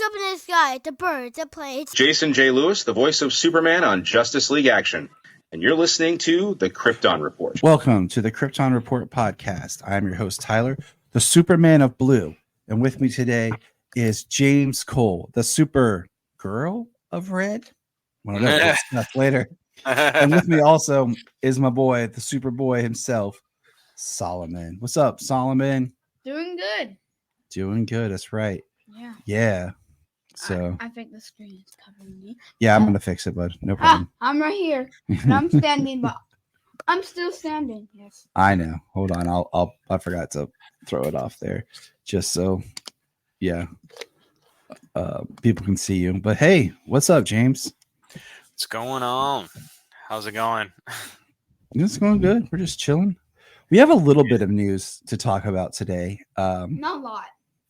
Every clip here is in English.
up in the sky, the birds, the planes. Jason J. Lewis, the voice of Superman on Justice League Action. And you're listening to the Krypton Report. Welcome to the Krypton Report podcast. I'm your host, Tyler, the Superman of Blue. And with me today is James Cole, the Supergirl of Red. I don't know. We'll discuss later. And with me also is my boy, the Superboy himself, Solomon. What's up, Solomon? Doing good. Doing good. That's right. Yeah. Yeah. So I think the screen is covering me. yeah, I'm gonna fix it, bud. No problem. I'm right here. And I'm standing, but I'm still standing. Yes. I know. Hold on. I forgot to throw it off there, just so people can see you. But hey, what's up, James? What's going on? How's it going? It's going good. We're just chilling. We have a little bit of news to talk about today. Not a lot.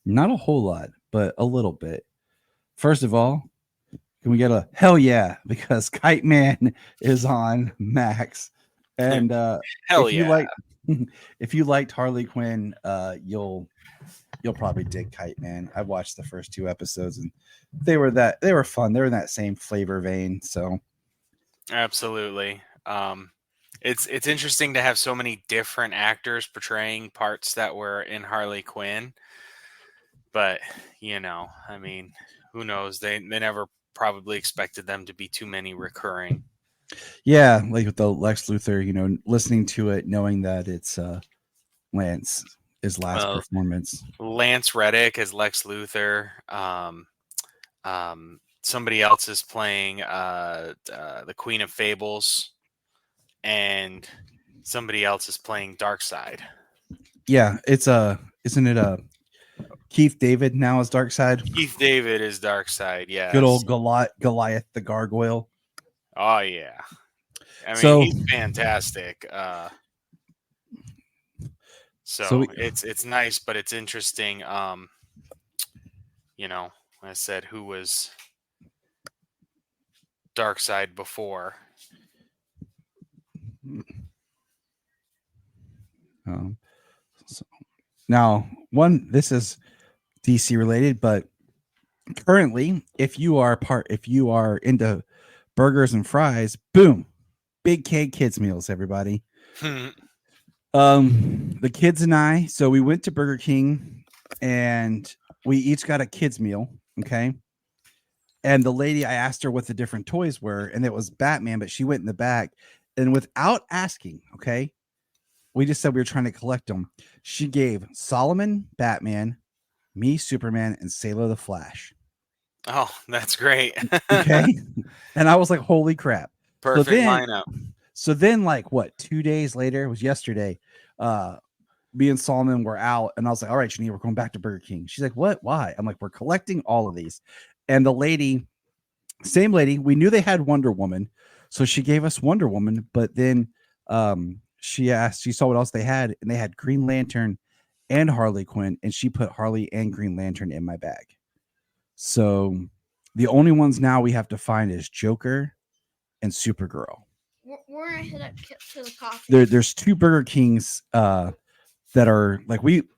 Not a whole lot, but a little bit. First of all, can we get a hell yeah? Because Kite Man is on Max, and hell if yeah! If you liked Harley Quinn, you'll probably dig Kite Man. I watched the first 2 episodes, and they were fun. They were in that same flavor vein. So Absolutely. It's interesting to have so many different actors portraying parts that were in Harley Quinn. But, I mean, who knows? They never probably expected them to be too many recurring. yeah, like with the Lex Luthor, listening to it, knowing that it's Lance's last performance. Lance Reddick as Lex Luthor. Somebody else is playing the Queen of Fables. And somebody else is playing Darkseid. Yeah, isn't it Keith David now is Darkseid? Keith David is Darkseid, yeah. Good old Goliath the Gargoyle. Oh yeah. I mean, he's fantastic. It's nice, but it's interesting. I said who was Darkseid before. Now, this is DC related, but currently, if you are into burgers and fries, boom, Big K Kids meals, everybody. The kids and I, so we went to Burger King and we each got a kids meal, okay? And the lady, I asked her what the different toys were, and it was Batman, but she went in the back. And without asking, okay, we just said we were trying to collect them. She gave Solomon Batman, me Superman, and Sailor the Flash. Oh, that's great. Okay. And I was like, holy crap. Perfect lineup. So then, 2 days later, it was yesterday, me and Solomon were out, and I was like, all right, Janine, we're going back to Burger King. She's like, what? Why? I'm like, we're collecting all of these. And the lady, same lady, we knew they had Wonder Woman. So she gave us Wonder Woman, but then she saw what else they had, and they had Green Lantern and Harley Quinn, and she put Harley and Green Lantern in my bag. So the only ones now we have to find is Joker and Supergirl. We're gonna hit up to the coffee. There's 2 Burger Kings that are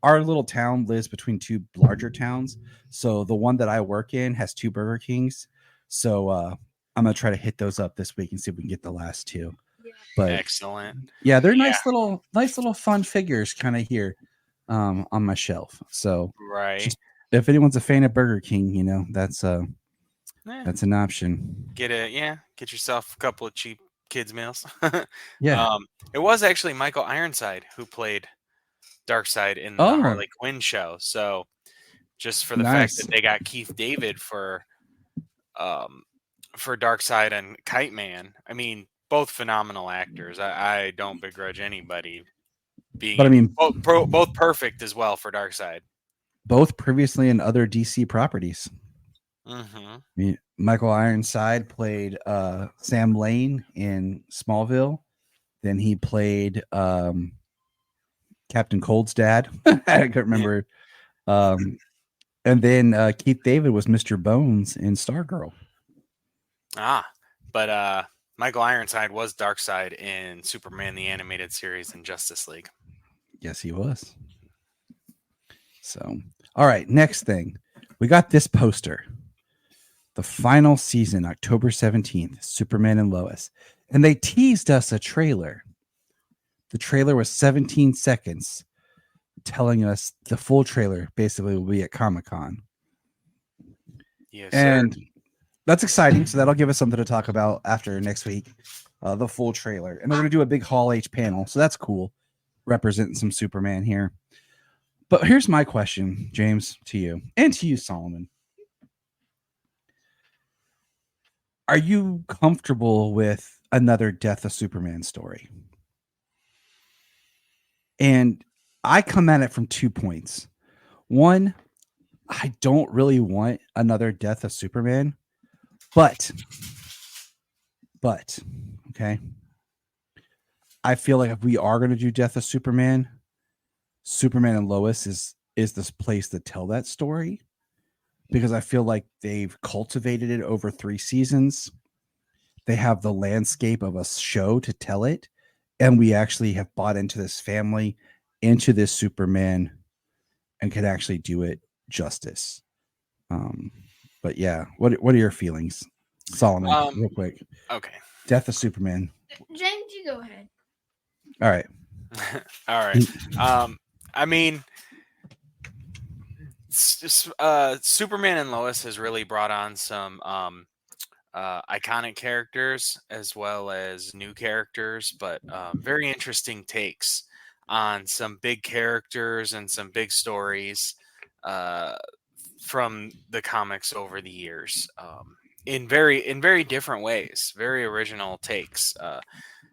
our little town lives between 2 larger towns. So the one that I work in has 2 Burger Kings. So I'm gonna try to hit those up this week and see if we can get the last 2. Yeah. But excellent. Yeah, they're nice little fun figures kind of here on my shelf. So right. If anyone's a fan of Burger King, that's an option. Get yourself a couple of cheap kids meals. Yeah. It was actually Michael Ironside who played Darkseid in the Harley Quinn show. So just for the fact that they got Keith David for Darkseid and Kite Man, I mean, both phenomenal actors. I don't begrudge anybody being, but I mean, both perfect as well for Darkseid. Both previously in other DC properties. Mm-hmm. I mean, Michael Ironside played Sam Lane in Smallville. Then he played Captain Cold's dad. I can't remember. And then Keith David was Mr. Bones in Stargirl. But Michael Ironside was Darkseid in Superman the Animated Series and Justice League. Yes, he was. So, all right, next thing. We got this poster. The final season, October 17th, Superman and Lois. And they teased us a trailer. The trailer was 17 seconds, telling us the full trailer basically will be at Comic-Con. Yes, And sir. that's exciting. So that'll give us something to talk about after next week, the full trailer. And they're going to do a big Hall H panel. So that's cool, representing some Superman here. But here's my question, James, to you and to you, Solomon. Are you comfortable with another Death of Superman story? And I come at it from 2 points. One, I don't really want another Death of Superman, but okay, I feel like if we are going to do Death of Superman, Superman and Lois is this place to tell that story, because I feel like they've cultivated it over 3 seasons. They have the landscape of a show to tell it, and we actually have bought into this family, into this Superman, and could actually do it justice. But yeah, what are your feelings, Solomon? Real quick, Okay. Death of Superman. James, you go ahead. All right. All right. I mean, Superman and Lois has really brought on some iconic characters as well as new characters, but very interesting takes on some big characters and some big stories from the comics over the years, in very different ways, very original takes.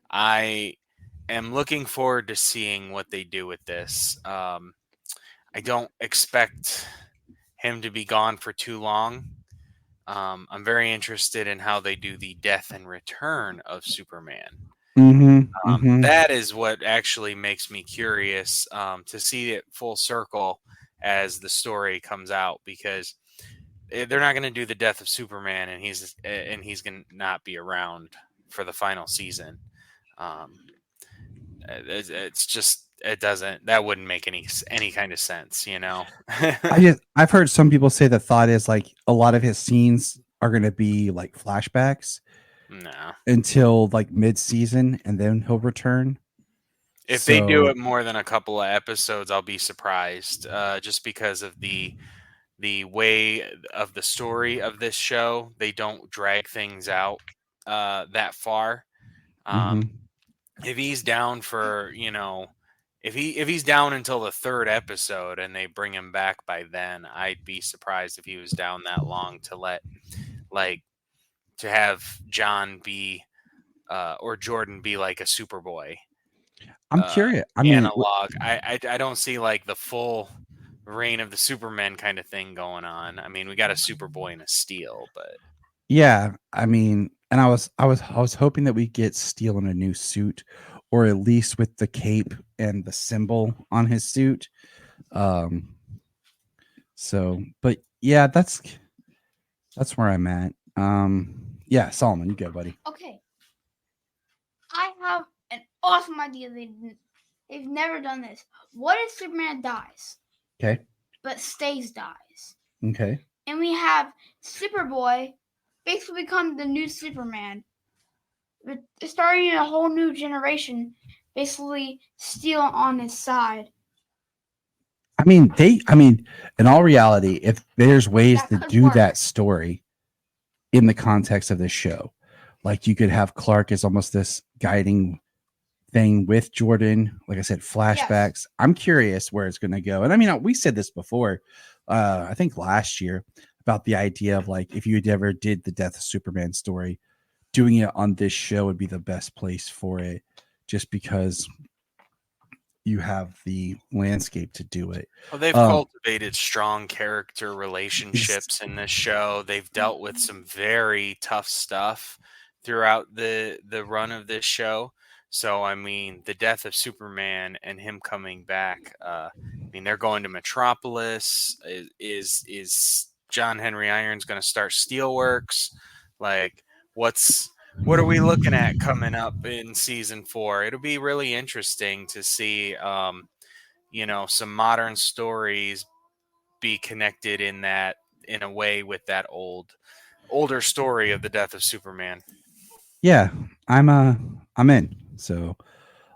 I am looking forward to seeing what they do with this. I don't expect him to be gone for too long. I'm very interested in how they do the death and return of Superman. That is what actually makes me curious, to see it full circle as the story comes out, because they're not going to do the death of Superman and he's going to not be around for the final season. It's just, that wouldn't make any kind of sense, you know. I've heard some people say the thought is like a lot of his scenes are going to be like flashbacks No. until like mid-season, and then he'll return. If they do it more than a couple of episodes, I'll be surprised, just because of the way of the story of this show. They don't drag things out that far. If he's down for, if he's down until the 3rd episode and they bring him back by then, I'd be surprised if he was down that long to have John be or Jordan be like a Superboy. I'm curious. I mean, analog. I don't see like the full reign of the Superman kind of thing going on. I mean, we got a Superboy and a Steel, but yeah, I mean, and I was hoping that we get Steel in a new suit, or at least with the cape and the symbol on his suit. So, but yeah, that's where I'm at. Yeah, Solomon, you go, buddy. Okay. I have an awesome idea. They've never done this. What if Superman dies? Okay. But stays dies. Okay. And we have Superboy basically become the new Superman. But starting a whole new generation, basically Steel on his side. I mean, in all reality, if there's ways to do work. that story in the context of this show, like you could have Clark as almost this guiding thing with Jordan, like I said, flashbacks. Yes. I'm curious where it's going to go. And I mean, we said this before, I think last year, about the idea of like, if you ever did the Death of Superman story, doing it on this show would be the best place for it, just because you have the landscape to do it. Well, they've cultivated strong character relationships in this show. They've dealt with some very tough stuff throughout the run of this show. So, I mean, the death of Superman and him coming back, I mean, they're going to Metropolis. Is John Henry Irons going to start Steelworks? Like, what are we looking at coming up in season 4? It'll be really interesting to see, some modern stories be connected in a way with that old older story of the death of Superman. Yeah, I'm in. So,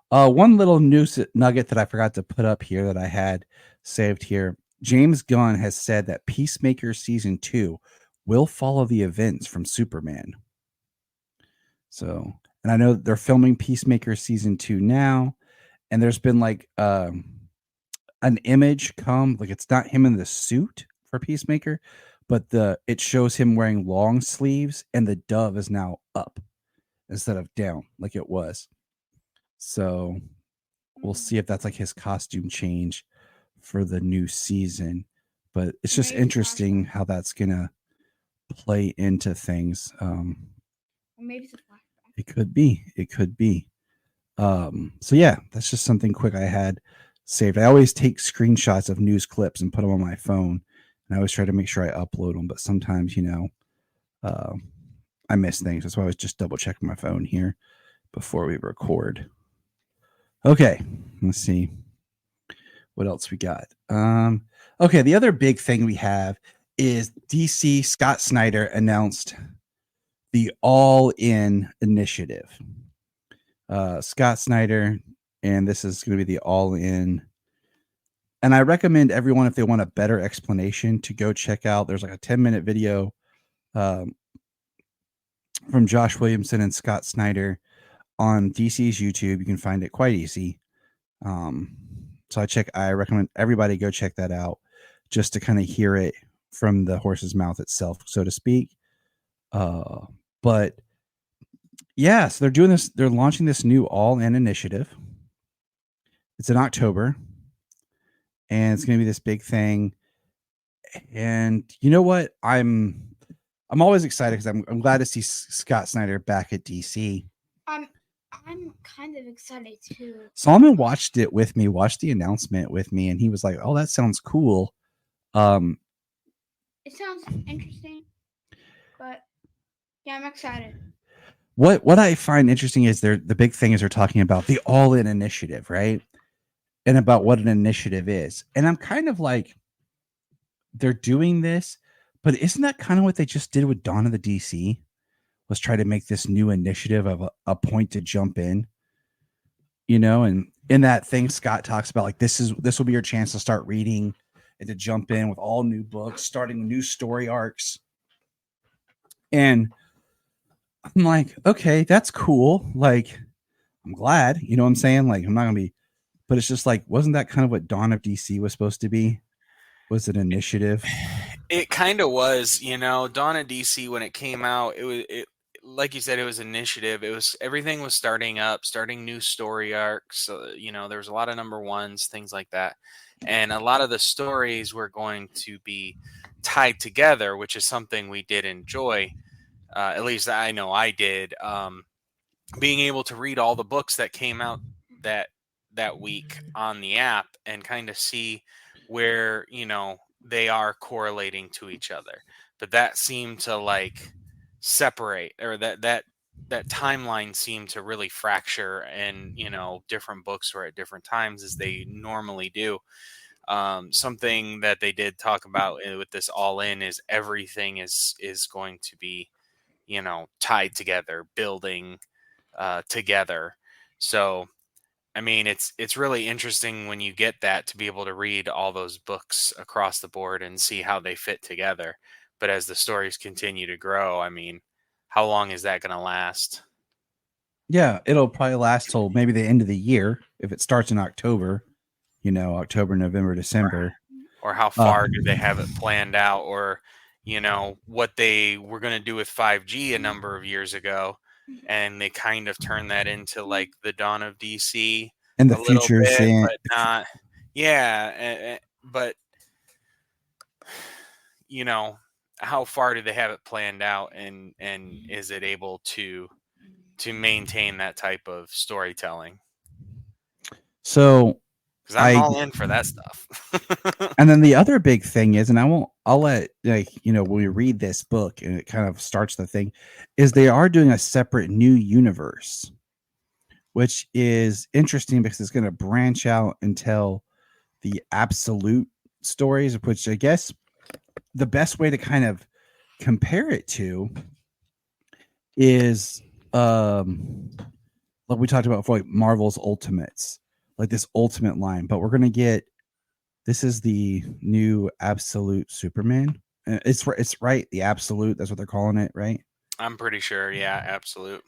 one little news nugget that I forgot to put up here that I had saved here. James Gunn has said that Peacemaker season 2 will follow the events from Superman. So, and I know they're filming Peacemaker season 2 now, and there's been like an image come, like it's not him in the suit for Peacemaker, but it shows him wearing long sleeves, and the dove is now up instead of down like it was. So we'll see if that's like his costume change for the new season. But it's just Maybe interesting flashback. how that's gonna play into things. Or maybe it's a flashback. It could be. It could be. So yeah, that's just something quick I had saved. I always take screenshots of news clips and put them on my phone, and I always try to make sure I upload them. But sometimes, I miss things. That's why I was just double checking my phone here before we record. Okay, let's see what else we got. Okay, the other big thing we have is DC. Scott Snyder announced the All-In Initiative. Scott Snyder, and this is going to be the All-In. And I recommend everyone, if they want a better explanation, to go check out. There's like a 10-minute video from Josh Williamson and Scott Snyder on DC's YouTube. You can find it quite easy. So I recommend everybody go check that out just to kind of hear it from the horse's mouth itself, so to speak. But yeah, so they're doing this. They're launching this new All-In initiative. It's in October, and it's going to be this big thing. And you know what? I'm always excited because I'm glad to see Scott Snyder back at DC. I'm kind of excited too. Solomon watched it with me, watched the announcement with me, and he was like, "Oh, that sounds cool." It sounds interesting, but yeah, I'm excited. What I find interesting is the big thing is they're talking about the All-In initiative, right? And about what an initiative is. And I'm kind of like, they're doing this, but isn't that kind of what they just did with Dawn of the DC? Was try to make this new initiative of a point to jump in, and in that thing, Scott talks about like this will be your chance to start reading and to jump in with all new books, starting new story arcs. And I'm like, okay, that's cool. Like, I'm glad, you know what I'm saying? Like, I'm not gonna be, but it's just like, wasn't that kind of what Dawn of DC was supposed to be? Was it initiative? It kind of was, Dawn of DC when it came out, it like you said, it was initiative. It was everything was starting new story arcs. There was a lot of number ones, things like that. And a lot of the stories were going to be tied together, which is something we did enjoy. At least I know I did. Being able to read all the books that came out that week on the app and kind of see where, they are correlating to each other. But that seemed to like separate, or that timeline seemed to really fracture, and different books were at different times as they normally do. Something that they did talk about with this All-In is everything is going to be tied together, building together. So I mean, it's really interesting when you get that, to be able to read all those books across the board and see how they fit together. But as the stories continue to grow, I mean, how long is that going to last? Yeah, it'll probably last till maybe the end of the year if it starts in October. October, November, December. Or how far do they have it planned out? Or what they were going to do with 5G a number of years ago, and they kind of turned that into like the Dawn of DC and the a little future's bit, in, but not. Yeah, but how far do they have it planned out, and is it able to maintain that type of storytelling? So because I'm all in for that stuff. And then the other big thing is, and I'll let, when we read this book and it kind of starts the thing, is they are doing a separate new universe, which is interesting because it's going to branch out and tell the absolute stories, which I guess the best way to kind of compare it to is like we talked about for like Marvel's Ultimates, like this Ultimate line, but we're gonna get this is the new Absolute Superman. It's right, the Absolute. That's what they're calling it, right? I'm pretty sure. Yeah, absolute.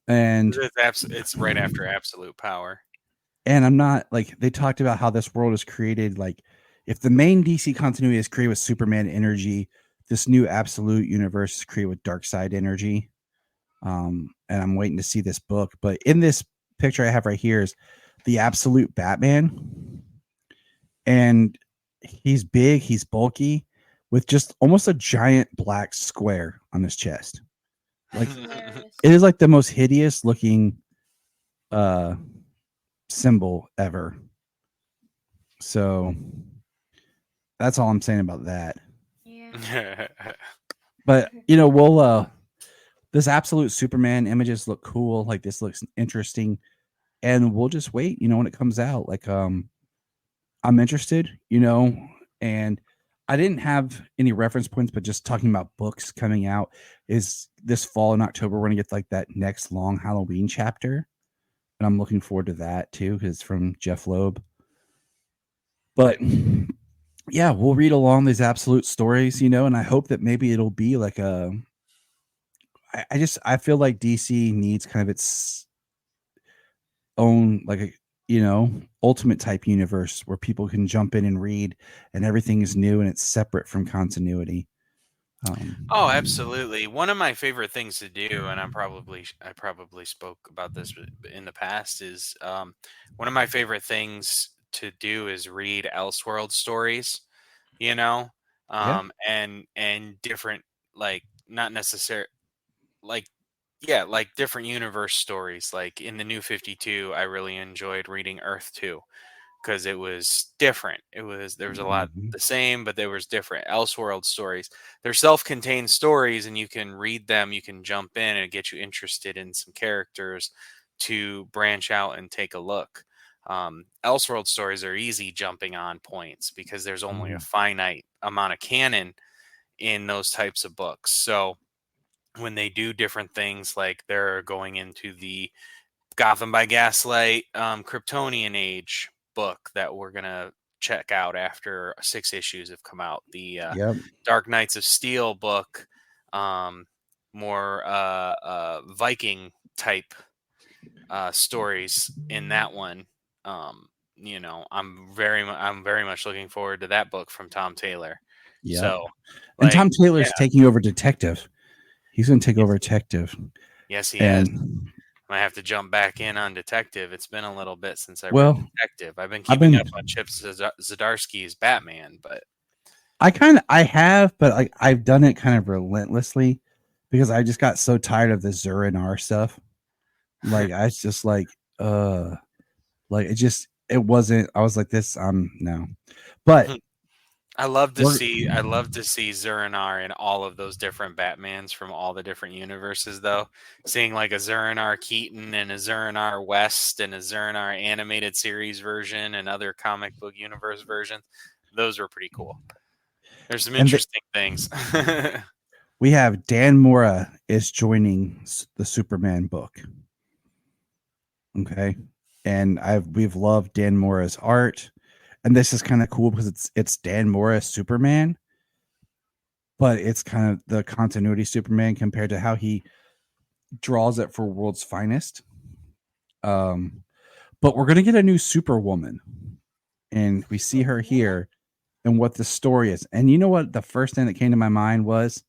And It's right after absolute power. I'm not like they talked about how this world is created. Like if the main DC continuity is created with Superman energy, this new Absolute universe is created with Dark Side energy. And I'm waiting to see this book. But in this picture I have right here is the Absolute Batman, and he's big, he's bulky, with just almost a giant black square on his chest. Like Hilarious. it is like the most hideous looking symbol ever. So that's all I'm saying about that. Yeah. But we'll this Absolute Superman images look cool. Like this looks interesting, and we'll just wait. When it comes out. Like I'm interested. And I didn't have any reference points, but just talking about books coming out is this fall in October. We're gonna get like that next long Halloween chapter, and I'm looking forward to that too because it's from Jeff Loeb. But yeah, we'll read along these Absolute stories, and I hope that maybe it'll be like a. I feel like DC needs kind of its own like a ultimate type universe where people can jump in and read and everything is new and it's separate from continuity. Oh, absolutely. One of my favorite things to do, and I probably spoke about this in the past, is one of my favorite things to do is read Elseworld stories. Yeah. And different, like, not necessary, like, yeah, like different universe stories. Like in the New 52, I really enjoyed reading Earth 2 because it was different. There was a lot the same, but there was different Elseworld stories. They're self-contained stories, and you can read them. You can jump in and get you interested in some characters to branch out and take a look. Elseworld stories are easy jumping on points because there's only a finite amount of canon in those types of books. So when they do different things, like they're going into the Gotham by Gaslight Kryptonian Age book that we're gonna check out after 6 issues have come out. The Yep. Dark Knights of Steel book, more Viking type stories in that one. I'm very much looking forward to that book from Tom Taylor. Yeah. So, and Tom like, Taylor's yeah. taking over Detective. He's going to take over Detective. Yes, he And is. I have to jump back in on Detective. It's been a little bit since I Well, read Detective. I've been keeping up on Chip Zdarsky's Batman, but I have, but like I've done it kind of relentlessly because I just got so tired of the Zur-En-Arr stuff. Like I was just like it wasn't. I was like this. No, but I love to see Zur-En-Arr in all of those different Batmans from all the different universes, though. Seeing like a Zur-En-Arr Keaton and a Zur-En-Arr West and a Zur-En-Arr animated series version and other comic book universe versions, those were pretty cool. There's some interesting things. We have Dan Mora is joining the Superman book. Okay, and we've loved Dan Mora's art, and this is kind of cool because it's Dan Mora Superman, but it's kind of the continuity Superman compared to how he draws it for World's Finest. But we're gonna get a new Superwoman, and we see her here, and what the story is. And you know what? The first thing that came to my mind was,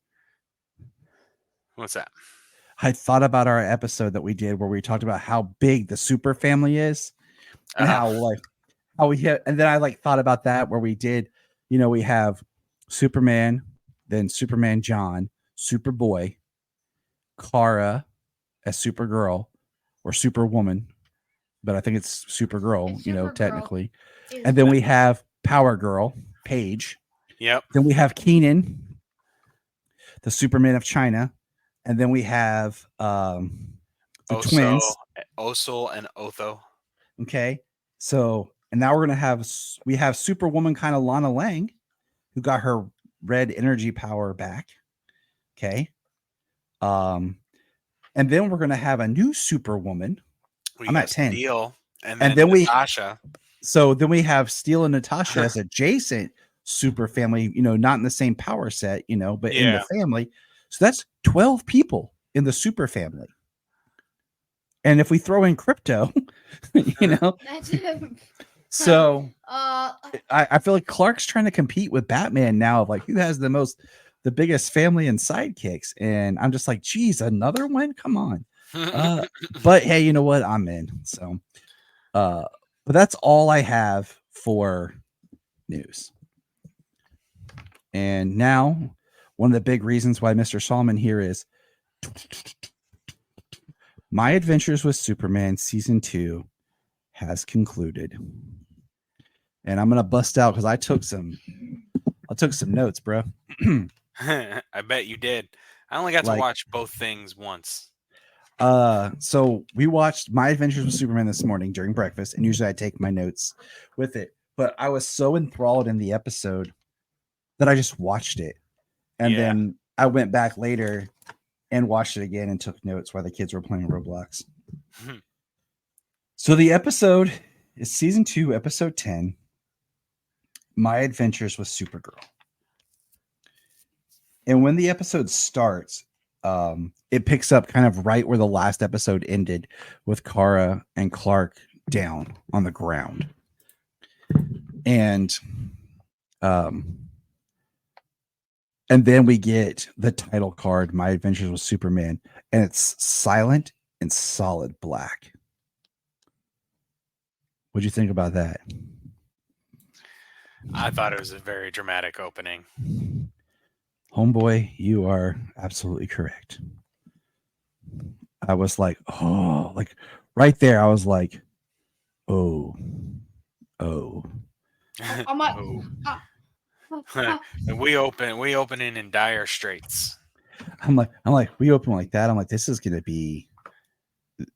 what's that? I thought about our episode that we did where we talked about how big the super family is and how we hit. And then I thought about that where we did, we have Superman, then Superman John, Superboy, Kara as Supergirl or Superwoman, but I think it's Supergirl, Supergirl. technically. And then we have Power Girl, Paige. Yep. Then we have Keenan, the Superman of China. And then we have the twins, Osul and Otho. Okay, so and now we have Superwoman, kind of Lana Lang, who got her red energy power back. Okay. And then we're gonna have a new Superwoman. I'm got at 10. Steel, and And then then we Natasha. So then we have Steel and Natasha as adjacent super family, not in the same power set, but in the Yeah. family. So that's 12 people in the super family. And if we throw in crypto, That's so uh I feel like Clark's trying to compete with Batman now of like who has the biggest family and sidekicks. And I'm just like, geez, another one? Come on. But hey, you know what? I'm in. So but that's all I have for news. And now one of the big reasons why Mr. Solomon here is My Adventures with Superman season 2 has concluded. And I'm gonna bust out because I took some notes, bro. I bet you did. I only got to Like- watch both things once. So we watched My Adventures with Superman this morning during breakfast, and usually I take my notes with it. But I was so enthralled in the episode that I just watched it. And Yeah. then I went back later and watched it again and took notes while the kids were playing Roblox. So the episode is season 2, episode 10, My Adventures with Supergirl. And when the episode starts, it picks up kind of right where the last episode ended with Kara and Clark down on the ground. And then we get the title card, My Adventures with Superman, and it's silent and solid black. What'd you think about that? I thought it was a very dramatic opening. Homeboy, you are absolutely correct. I was like, oh, like right there. I was like, oh. I'm like, we opening in dire straits. I'm like, we open like that. I'm like, this is gonna be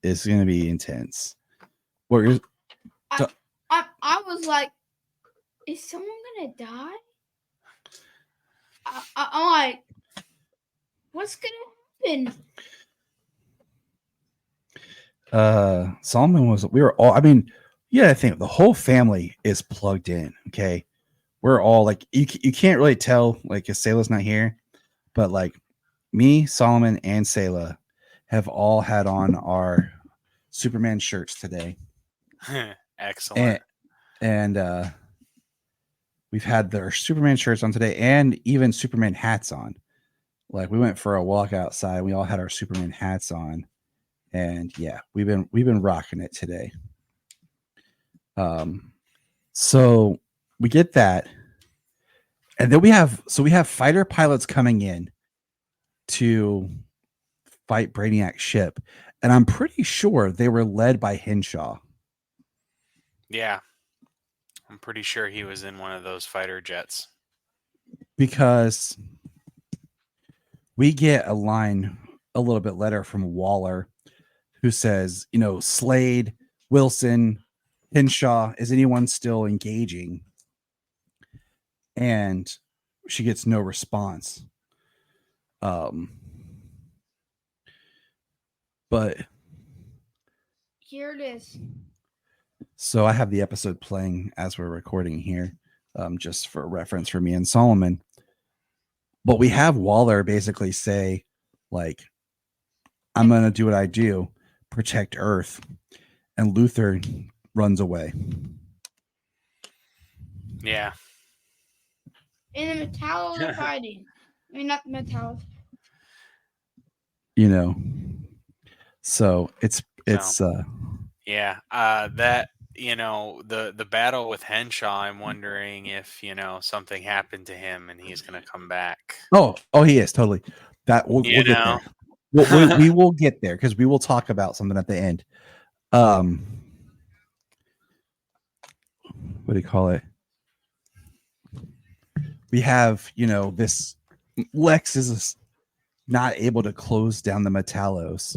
intense. What I was like, is someone gonna die? I'm like, what's gonna happen? Solomon we were all, I mean, yeah, I think the whole family is plugged in. Okay. We're all like, you can't really tell, like, if Selah's not here, but like me, Solomon, and Selah have all had on our Superman shirts today. Excellent. And we've had their Superman shirts on today and even Superman hats on. Like, we went for a walk outside. We all had our Superman hats on. And yeah, we've been rocking it today. So we get that. And then we have fighter pilots coming in to fight Brainiac's ship. And I'm pretty sure they were led by Henshaw. Yeah. I'm pretty sure he was in one of those fighter jets. Because we get a line a little bit later from Waller who says, Slade, Wilson, Henshaw, is anyone still engaging? And she gets no response. But Here it is. so I have the episode playing as we're recording here, just for reference for me and Solomon. But we have Waller basically say, like, I'm going to do what I do, protect Earth. And Luther runs away. Yeah. In the Metallos are fighting. I mean, not the Metallos. So it's yeah. That, the battle with Henshaw, I'm wondering if, something happened to him and he's going to come back. Oh, he is totally. That we'll get there. We will get there because we will talk about something at the end. What do you call it? We have, this Lex is not able to close down the Metallos.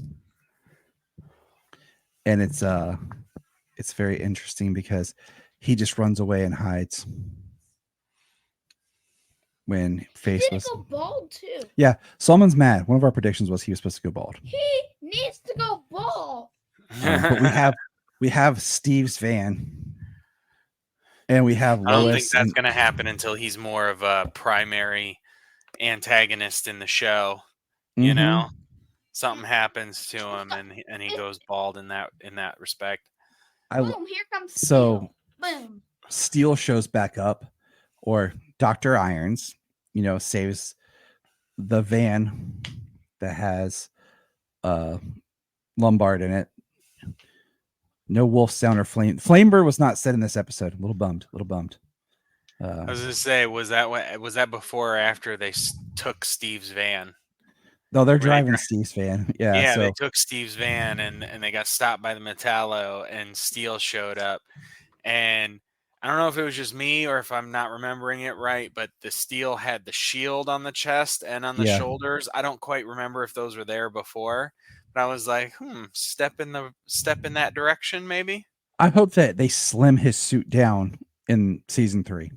And it's very interesting because he just runs away and hides. when He face did was. go bald too. Yeah, Solomon's mad. One of our predictions was he was supposed to go bald. He needs to go bald. But we have Steve's van, and we have I don't think Lois. that's And, going to happen until he's more of a primary antagonist in the show. You Mhm. know, something happens to him, and he goes bald in that respect. Boom! Here comes so- Steel. Boom. Steel shows back up, or Dr. Irons, saves the van that has Lombard in it. No wolf sound or flame. Flamebird was not said in this episode. A little bummed. I was going to say, was that before or after they took Steve's van? No, they're Were they driving Steve's van. Yeah, Yeah, so they took Steve's van and they got stopped by the Metallo, and Steel showed up. And I don't know if it was just me or if I'm not remembering it right, but the Steel had the shield on the chest and on the Yeah. shoulders. I don't quite remember if those were there before, but I was like, step in that direction, maybe. I hope that they slim his suit down in season 3.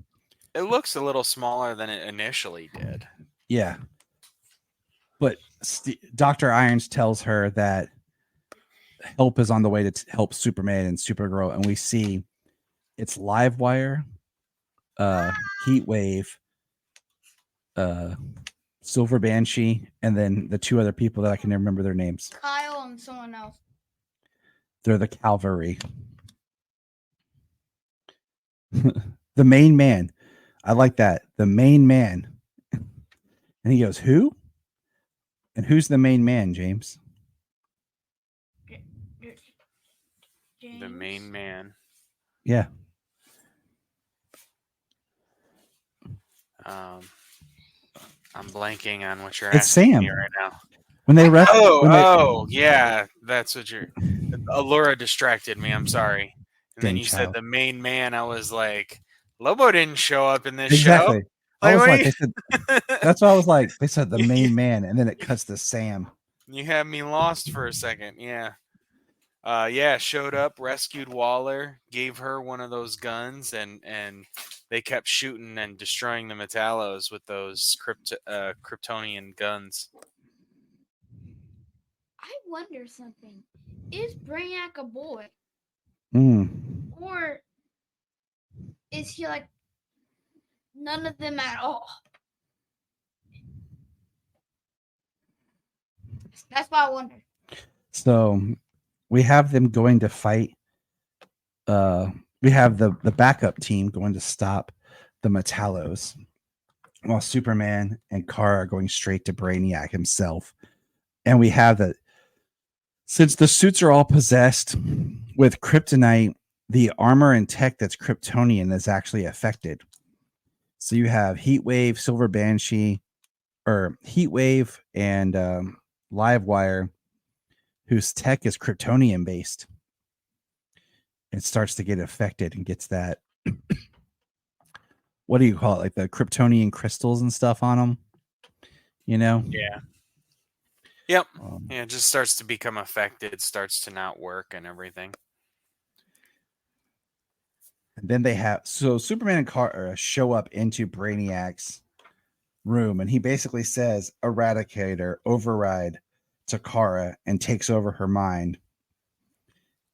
It looks a little smaller than it initially did. Yeah. But Dr. Irons tells her that help is on the way to help Superman and Supergirl, and we see it's Livewire, Heatwave, Silver Banshee, and then the 2 other people that I can never remember their names. Kyle and someone else. They're the cavalry. The main man. I like that. The main man. And he goes, who? And who's the main man, James? The main man. Yeah. I'm blanking on what you're It's asking Sam. me right now. When they Yeah, that's what you're. Allura distracted me. I'm sorry. And then Dang you said child. the main man. I was like, Lobo didn't show up in this Exactly. I was what like, do they said, that's why I was like, they said the main man, and then it cuts to Sam. You had me lost for a second. Yeah. Yeah, showed up, rescued Waller, gave her one of those guns, and they kept shooting and destroying the Metallos with those Kryptonian guns. I wonder something. Is Brainiac a boy? Or is he like none of them at all? That's what I wonder. So we have them going to fight. We have the backup team going to stop the Metallos, while Superman and Kara are going straight to Brainiac himself. And we have that, since the suits are all possessed with kryptonite, the armor and tech that's Kryptonian is actually affected. So you have Heatwave, Silver Banshee, or Heatwave and Livewire, whose tech is Kryptonian based. It starts to get affected and gets that. What do you call it? Like the Kryptonian crystals and stuff on them, Yeah. Yep. Yeah, it just starts to become affected, starts to not work and everything. And then they have, so Superman and Kara show up into Brainiac's room, and he basically says Eradicator, override to Kara, and takes over her mind.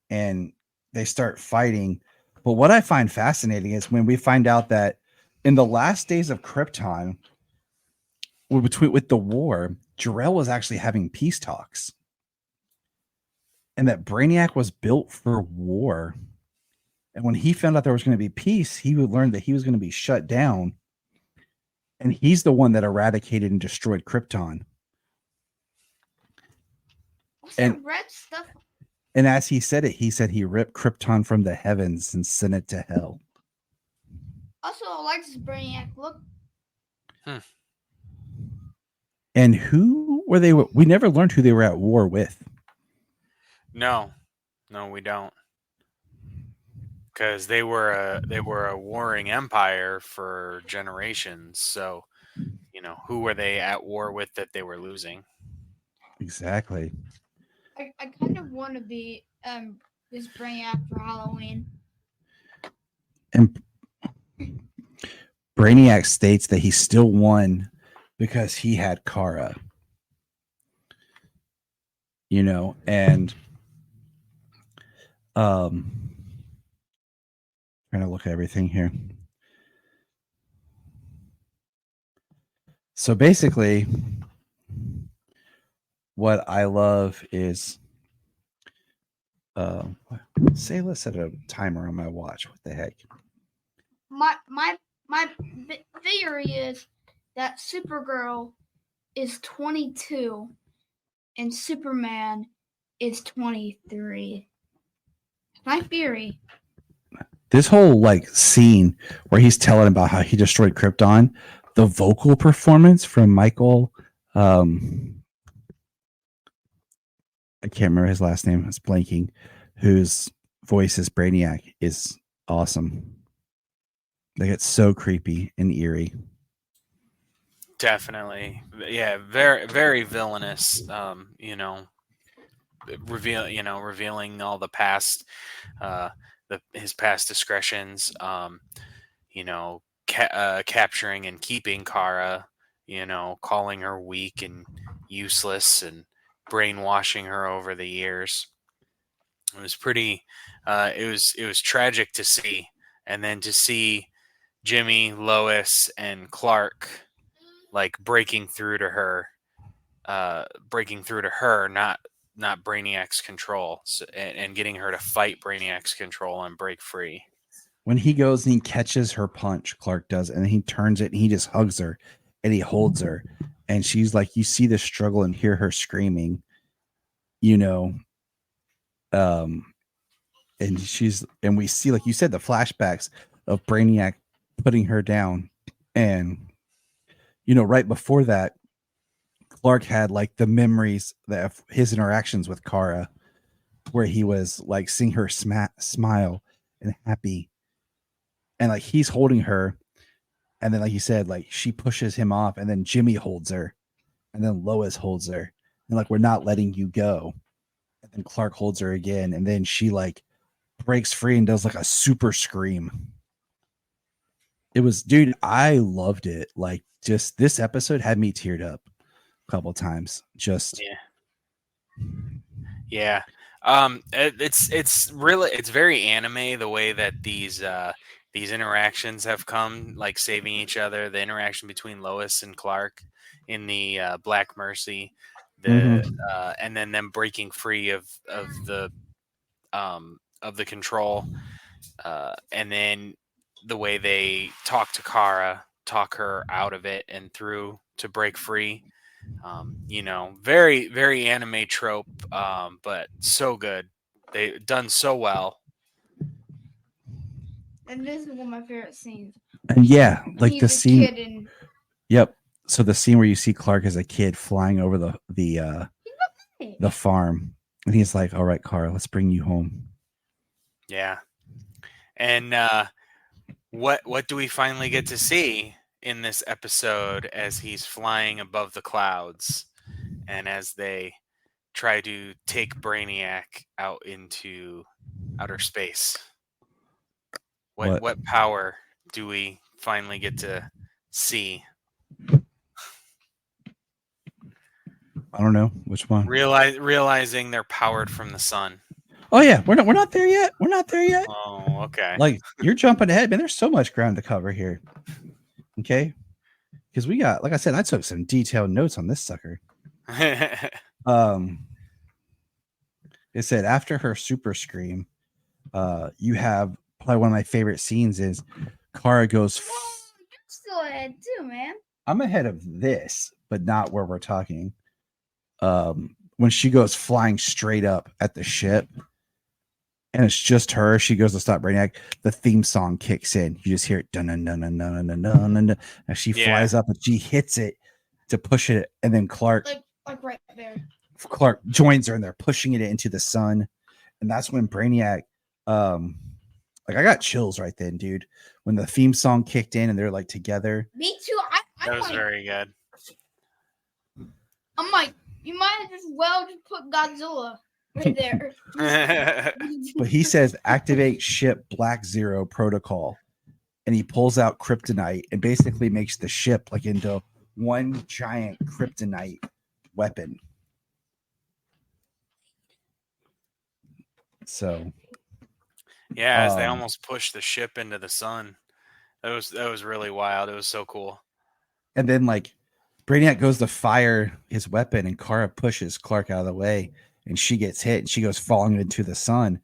And they start fighting. But what I find fascinating is when we find out that in the last days of Krypton, with the war, Jor-El was actually having peace talks, and that Brainiac was built for war. And when he found out there was going to be peace, he would learn that he was going to be shut down. And he's the one that eradicated and destroyed Krypton. What's And- that red stuff? And as he said it, he said he ripped Krypton from the heavens and sent it to hell. Also, I like this Brainiac look. And who were they? We never learned who they were at war with. No, we don't. Because they were a warring empire for generations. So, who were they at war with that they were losing? Exactly. I kind of want to be this Brainiac for Halloween. And Brainiac states that he still won because he had Kara. You know, and trying to look at everything here. So basically, what I love is say let's set a timer on my watch. What the heck? My theory is that Supergirl is 22 and Superman is 23. My theory. This whole like scene where he's telling about how he destroyed Krypton, the vocal performance from Michael, I can't remember his last name, it's blanking, whose voice is Brainiac, is awesome. Like it's so creepy and eerie. Definitely. Yeah, very very villainous. Revealing all the past his past discretions, capturing and keeping Kara, calling her weak and useless and brainwashing her over the years. It was pretty it was tragic to see, and then to see Jimmy, Lois, and Clark like breaking through to her, not Brainiac's control, and getting her to fight Brainiac's control and break free. When he goes and he catches her punch, Clark does, and he turns it and he just hugs her and he holds her, and she's like, you see the struggle and hear her screaming, and we see, like you said, the flashbacks of Brainiac putting her down, and right before that, Clark had like the memories that of his interactions with Kara, where he was like seeing her smile and happy, and like he's holding her, and then like you said, like she pushes him off, and then Jimmy holds her, and then Lois holds her, and like, we're not letting you go, and then Clark holds her again, and then she like breaks free and does like a super scream. It was, dude, I loved it. Like, just this episode had me teared up a couple times. Just yeah. It's very anime, the way that these interactions have come, like saving each other. The interaction between Lois and Clark in the Black Mercy, and then them breaking free of the control, and then the way they talk to Kara, talk her out of it and through to break free. Very, very anime trope, but so good. They done so well. And this is one of my favorite scenes. And yeah, like He's the a scene. kid and Yep. So the scene where you see Clark as a kid flying over the farm, and he's like, "All right, Kara, let's bring you home." Yeah. And what do we finally get to see in this episode as he's flying above the clouds, and as they try to take Brainiac out into outer space? What power do we finally get to see? I don't know which one. Realizing they're powered from the sun. Oh yeah, we're not there yet. We're not there yet. Oh, okay. Like, you're jumping ahead, man. There's so much ground to cover here. Okay, because we got, like I said, I took some detailed notes on this sucker. It said after her super scream, you have probably one of my favorite scenes is Kara goes. you're still ahead too, man. I'm ahead of this, but not where we're talking. When she goes flying straight up at the ship, and it's just her, she goes to stop Brainiac. The theme song kicks in. You just hear it, dun dun dun dun dun dun dun dun. As she flies up, and she hits it to push it, and then Clark, like right there. Clark joins her, and they're pushing it into the sun, and that's when Brainiac, like, I got chills right then, dude. When the theme song kicked in, and they're like together. Me too. That was very good. I'm like, you might as well just put Godzilla right there. But he says activate ship Black Zero protocol, and he pulls out kryptonite and basically makes the ship like into one giant kryptonite weapon. So Yeah, as they almost pushed the ship into the sun. That was really wild. It was so cool. and then like Brainiac goes to fire his weapon and Kara pushes Clark out of the way and she gets hit and she goes falling into the sun.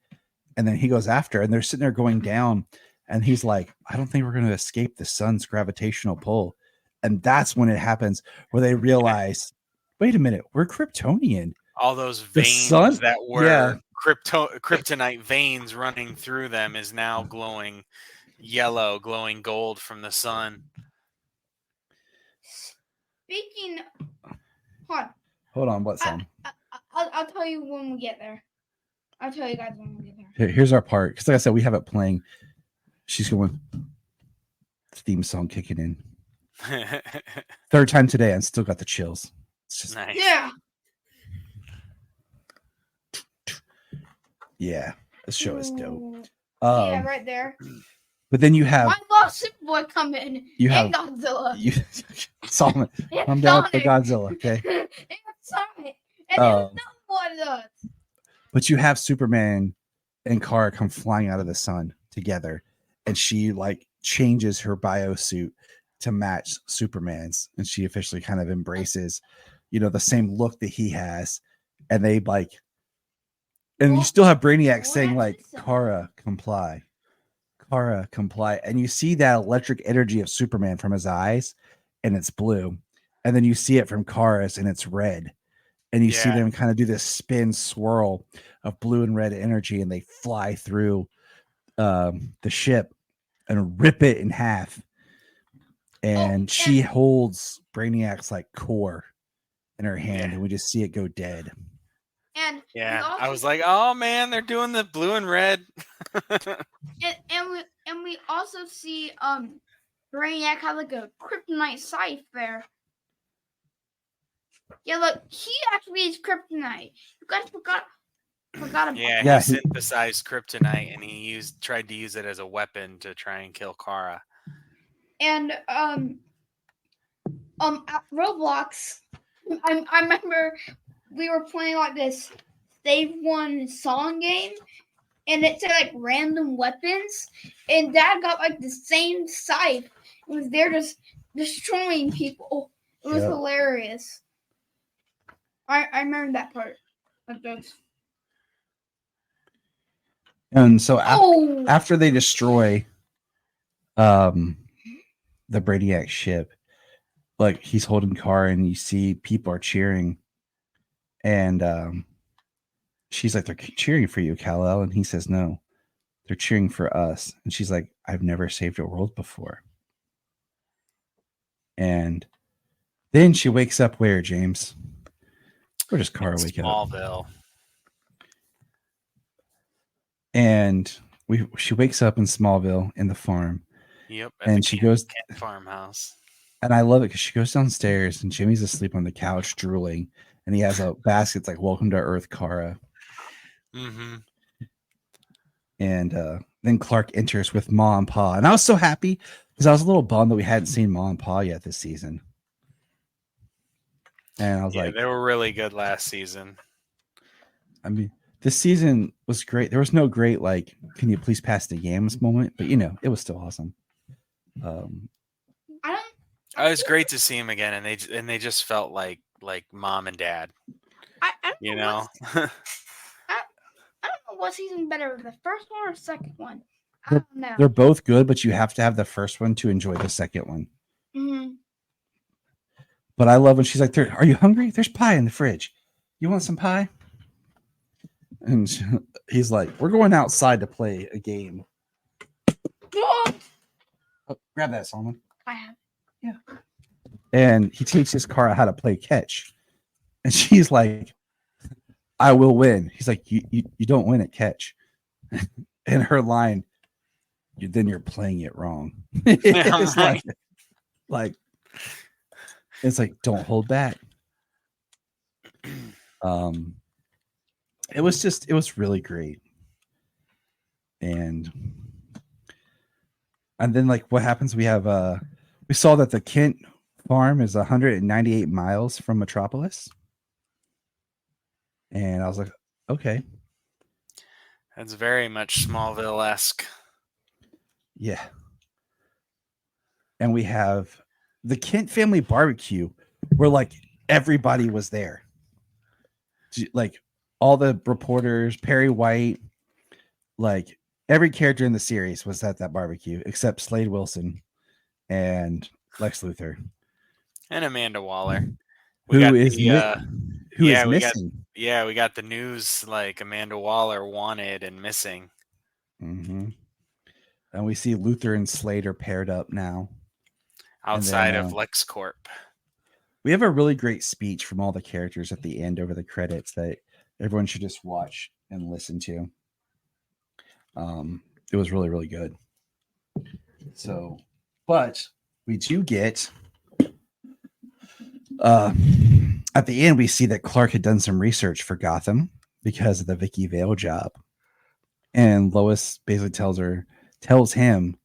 And then he goes after her and they're sitting there going down. And he's like, I don't think we're going to escape the sun's gravitational pull. And that's when it happens where they realize, wait a minute, we're Kryptonian. All those The veins sun? that were Yeah. kryptonite veins running through them is now glowing yellow, glowing gold from the sun. Speaking, Hold on, what song? I'll tell you when we get there. I'll tell you guys when we get there. Here's our part. Because like I said, we have it playing. She's going, theme song kicking in. Third time today, and still got the chills. It's just Nice. Yeah. This show is dope. Ooh. Yeah, right there. But then you have Why lost Superboy come in? You and have- Godzilla. Solomon. And Come down for Sonic. Godzilla, okay? and Sonic. And there's no one else. But you have Superman and Kara come flying out of the sun together, and she like changes her biosuit to match Superman's, and she officially kind of embraces, the same look that he has, and they like, and you Well, still have Brainiac well, saying that's like, awesome. Kara, comply, and you see that electric energy of Superman from his eyes, and it's blue, and then you see it from Kara's, and it's red. And you see Yeah. them kind of do this spin swirl of blue and red energy, and they fly through the ship and rip it in half. And she holds Brainiac's like core in her hand, Yeah. and we just see it go dead. And Yeah, we also I was like, oh man, they're doing the blue and red. and we also see Brainiac have like a kryptonite scythe there. Yeah, look, he actually is kryptonite. You guys forgot about Yeah, Yeah, he he- synthesized kryptonite and he tried to use it as a weapon to try and kill Kara. And at Roblox, I remember we were playing like this Save One song game, and it said like random weapons, and Dad got like the same scythe. It was there just destroying people. It was Yeah. hilarious. I remember that part of those. And so Oh, after they destroy the Brainiac ship, like he's holding Kara, and you see people are cheering, and she's like, they're cheering for you, Kal-El, and he says no, they're cheering for us. And she's like, I've never saved a world before. And then she wakes up where, James? Where does Kara In wake up? Smallville. And she wakes up in Smallville in the farm, Yep. At and the she Camp goes, Kent farmhouse. and I love it because she goes downstairs and Jimmy's asleep on the couch drooling, and he has a basket that's like "Welcome to Earth, Kara." Mm-hmm. And then Clark enters with Ma and Pa, and I was so happy because I was a little bummed that we hadn't seen Ma and Pa yet this season. And I was Yeah, like, they were really good last season. I mean, this season was great. There was no great like, can you please pass the yams moment, but it was still awesome. I don't. It was great to see him again, and they just felt like mom and dad. I don't You know. know. I don't know what season better, the first one or second one. I don't know. They're both good, but you have to have the first one to enjoy the second one. Mm-hmm. But I love when she's like, "Are you hungry? There's pie in the fridge. You want some pie?" And he's like, "We're going outside to play a game." Oh, grab that, Solomon. I have. And he teaches Kara how to play catch. And she's like, "I will win." He's like, you don't win at catch." And her line, then you're playing it wrong. It's like it's like, don't hold back. It was really great. And And then like what happens? We have we saw that the Kent farm is 198 miles from Metropolis. And I was like, okay. That's very much Smallville-esque. Yeah. And we have the Kent family barbecue where like everybody was there. Like all the reporters, Perry White, like every character in the series was at that barbecue except Slade Wilson and Lex Luthor. And Amanda Waller. Who is missing. We got the news like Amanda Waller wanted and missing. Mm-hmm. And we see Luthor and Slade are paired up now. Outside of LexCorp. We have a really great speech from all the characters at the end over the credits that everyone should just watch and listen to. It was really, really good. So, but we do get at the end we see that Clark had done some research for Gotham because of the Vicky Vale job. And Lois basically tells him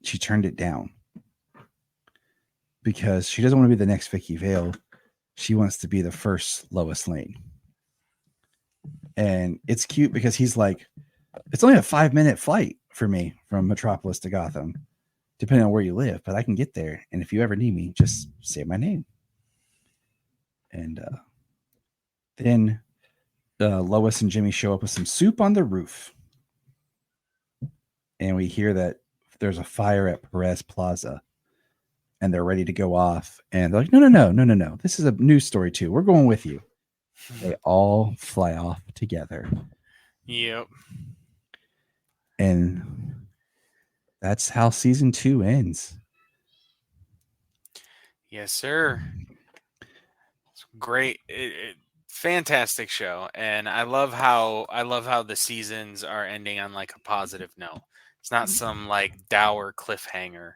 she turned it down because she doesn't want to be the next Vicky Vale. She wants to be the first Lois Lane. And it's cute because he's like, it's only a 5-minute flight for me from Metropolis to Gotham, depending on where you live, but I can get there. And if you ever need me, just say my name. And then Lois and Jimmy show up with some soup on the roof. And we hear that there's a fire at Perez Plaza. And they're ready to go off. And they're like, no. This is a news story too. We're going with you. They all fly off together. Yep. And that's how season 2 ends. Yes, sir. It's great. Fantastic show. And I love how the seasons are ending on like a positive note. It's not some like dour cliffhanger,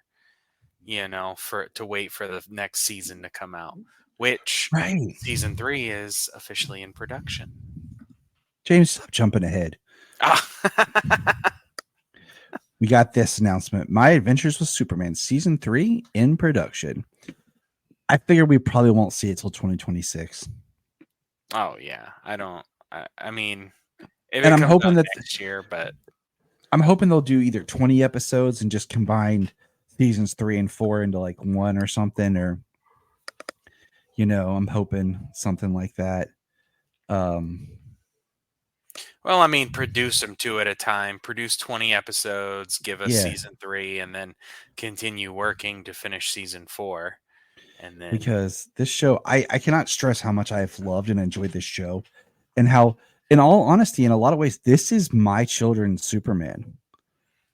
to wait for the next season to come out, which season 3 is officially in production. James, stop jumping ahead. We got this announcement. My Adventures with Superman season 3 in production. I figure we probably won't see it till 2026. Oh yeah. I mean, and I'm hoping that next year, but I'm hoping they'll do either 20 episodes and just combine seasons 3 and 4 into like one or something, or I'm hoping something like that. Well, I mean, produce them 2 at a time. Produce 20 episodes, give us season 3, and then continue working to finish season 4. And then because this show, I cannot stress how much I've loved and enjoyed this show, and how, in all honesty, in a lot of ways, this is my children's Superman.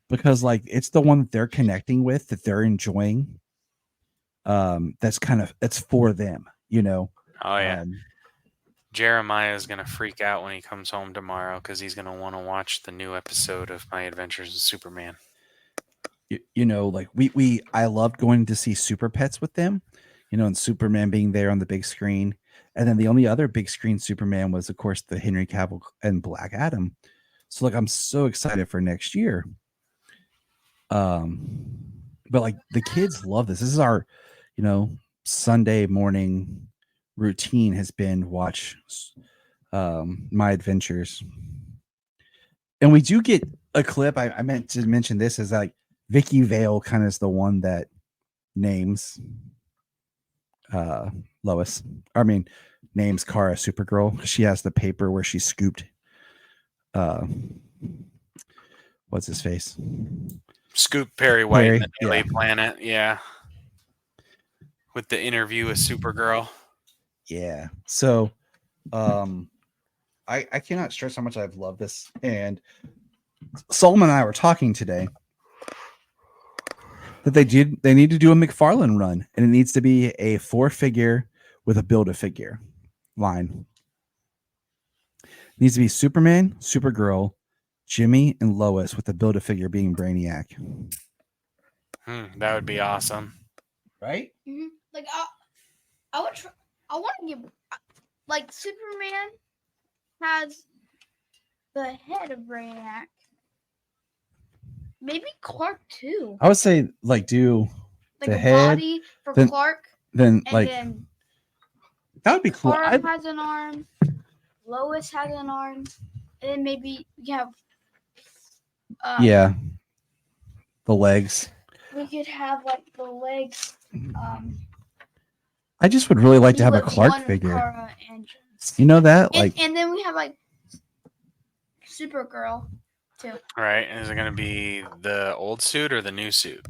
Because like it's the one that they're connecting with, that they're enjoying. It's for them, Oh yeah. Jeremiah is gonna freak out when he comes home tomorrow because he's gonna want to watch the new episode of My Adventures with Superman. Like I loved going to see Super Pets with them, and Superman being there on the big screen. And then the only other big screen Superman was, of course, the Henry Cavill and Black Adam. So like I'm so excited for next year. But like the kids love this. This is our, Sunday morning routine has been watch My Adventures. And we do get a clip. I meant to mention this is like Vicky Vale kind of is the one that names names Kara Supergirl. She has the paper where she scooped what's his face? Scoop Perry White in the Daily Planet, yeah. With the interview with Supergirl. Yeah. So I cannot stress how much I've loved this. And Solomon and I were talking today that they need to do a McFarlane run, and it needs to be a 4-figure with a Build-A-Figure line. It needs to be Superman, Supergirl, Jimmy, and Lois, with the Build-A-Figure being Brainiac. That would be awesome. Right? Mm-hmm. Like I want to give, like, Superman has the head of Brainiac, Maybe Clark too. I would say like do Like the a head, body for then- Clark, then and like then that would be cool. Kara has an arm. Lois has an arm, and then maybe we have. Yeah, the legs. We could have like the legs. I just would really like to have a Helix Clark one with figure. Kara and Jones. You know that? Like, And then we have like Supergirl too. All right. Is it going to be the old suit or the new suit?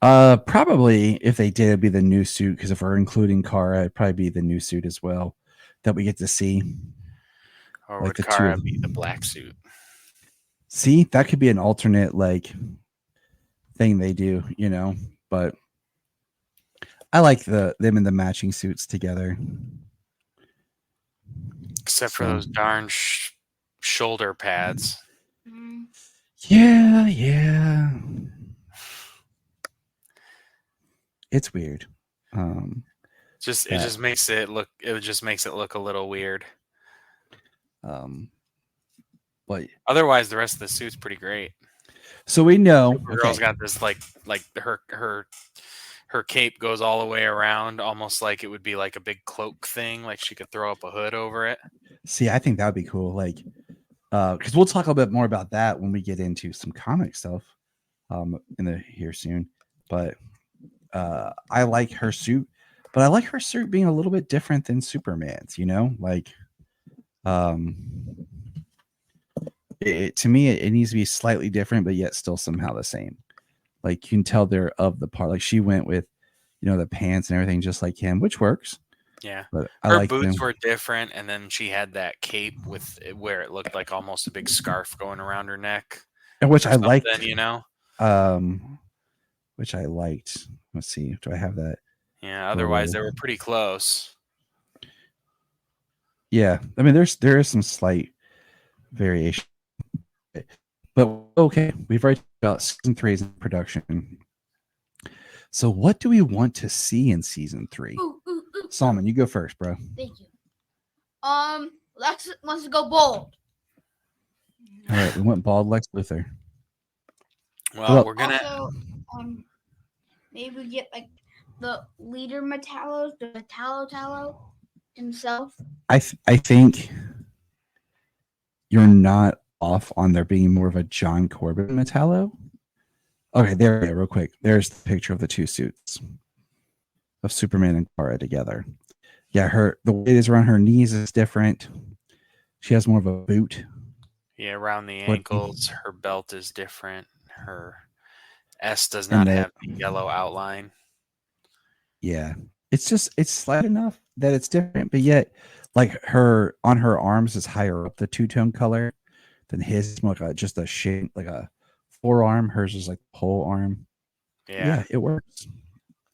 probably if they did, it'd be the new suit. Because if we're including Kara, it'd probably be the new suit as well that we get to see. Or Like would the two Kara of- be the black suit? See, that could be an alternate like thing they do, you know. But I like them in the matching suits together. Except for So- those darn shoulder pads. Mm. Yeah. It's weird. It just makes it look. It just makes it look a little weird. But Otherwise, the rest of the suit's pretty great. so we know. Supergirl's Okay. got this like her cape goes all the way around, almost like it would be like a big cloak thing. Like she could throw up a hood over it. See, I think that would be cool. Like, because we'll talk a bit more about that when we get into some comic stuff, here soon. But I like her suit, but I like her suit being a little bit different than Superman's. You know, like, to me, it needs to be slightly different, but yet still somehow the same. Like you can tell they're of the part. Like she went with, the pants and everything just like him, which works. Yeah. But I Her like boots them. were different, and then she had that cape with where it looked like almost a big scarf going around her neck. And which or I liked. something, Which I liked. Let's see. Do I have that? Yeah. Otherwise, they were pretty close. Yeah. I mean, there is some slight variation. But okay, we've already talked about season 3 is in production. So what do we want to see in season 3? Ooh. Solomon, you go first, bro. Thank you. Let's go bold. All right, we went bald Lex Luthor. Well, we're gonna. Also, maybe we get like the leader Metallo, the Metallo himself. I think you're not off on there being more of a John Corbin Metallo. Okay, there we go, real quick. There's the picture of the two suits of Superman and Kara together. Yeah, the way it is around her knees is different. She has more of a boot. Yeah, around the What- ankles, her belt is different. Her S does not have the yellow outline. Yeah, it's slight enough that it's different, but yet, like her on her arms is higher up the two-tone color than his. It's more like just a shape, like a forearm. Hers is like whole arm. Yeah, It works.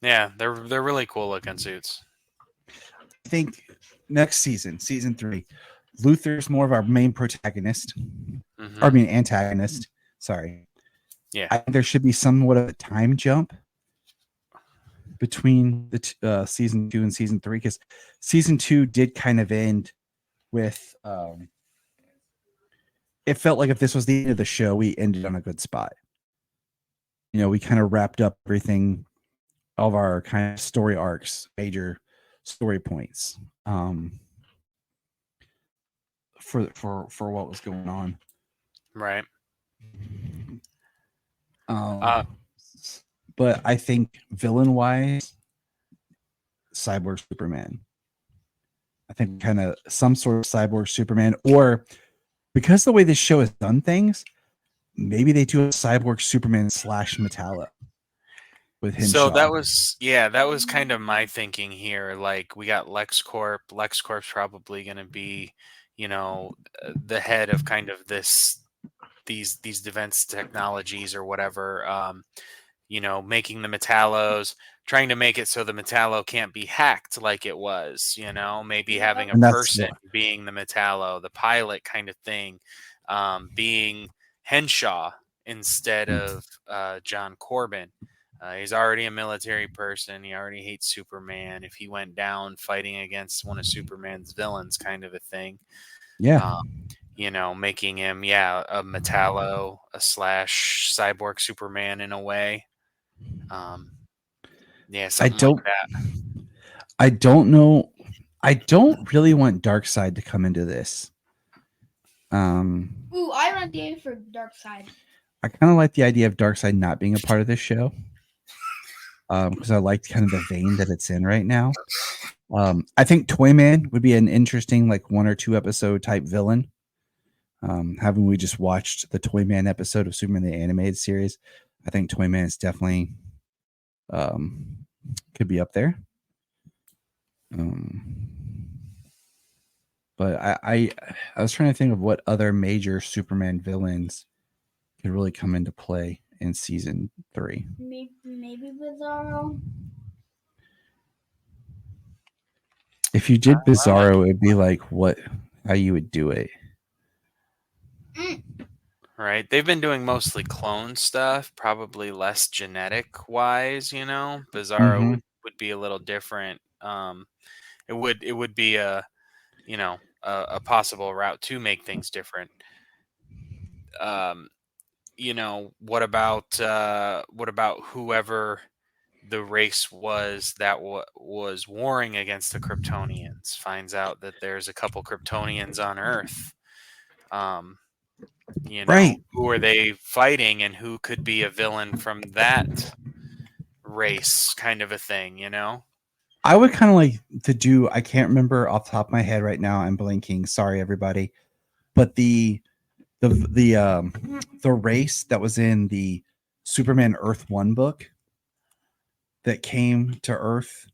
yeah, they're really cool looking suits. I think next season 3, Luther's more of our main protagonist. Mhm. Or I mean antagonist. Sorry. Yeah. I think there should be somewhat of a time jump between the season 2 and season 3, because season 2 did kind of end with it felt like if this was the end of the show, we ended on a good spot. We kind of wrapped up everything of our kind of story arcs, major story points for what was going on. Right. But I think villain wise, Cyborg Superman. I think kind of some sort of Cyborg Superman, or because the way this show has done things, maybe they do a Cyborg Superman / Metallo with him. So that was kind of my thinking here. Like we got LexCorp. LexCorp's probably going to be, the head of kind of these defense technologies or whatever. Making the Metallos, trying to make it so the Metallo can't be hacked like it was. Maybe having a And that's person being the Metallo, the pilot kind of thing, being Henshaw instead of John Corbin. He's already a military person. He already hates Superman. If he went down fighting against one of Superman's villains, kind of a thing. Yeah. making him, a Metallo, a slash cyborg Superman in a way. Something like that. I don't know. I don't really want Darkseid to come into this. Ooh, I have an idea for Darkseid. I kind of like the idea of Darkseid not being a part of this show. Because I like kind of the vein that it's in right now. I think Toyman would be an interesting, like 1 or 2 episode type villain. Having we just watched the Toyman episode of Superman the Animated Series, I think Toyman is definitely could be up there. But I was trying to think of what other major Superman villains could really come into play in season 3. Maybe Bizarro. If you did Bizarro, it'd be like how you would do it. Right. They've been doing mostly clone stuff, probably less genetic wise, Bizarro would be a little different. It would be a possible route to make things different. What about whoever the race was that was warring against the Kryptonians finds out that there's a couple Kryptonians on Earth. Right. Who are they fighting and who could be a villain from that race kind of a thing, I would kind of like to do, I can't remember off the top of my head right now. I'm blinking. Sorry, everybody. But the race that was in the Superman Earth 1 book that came to Earth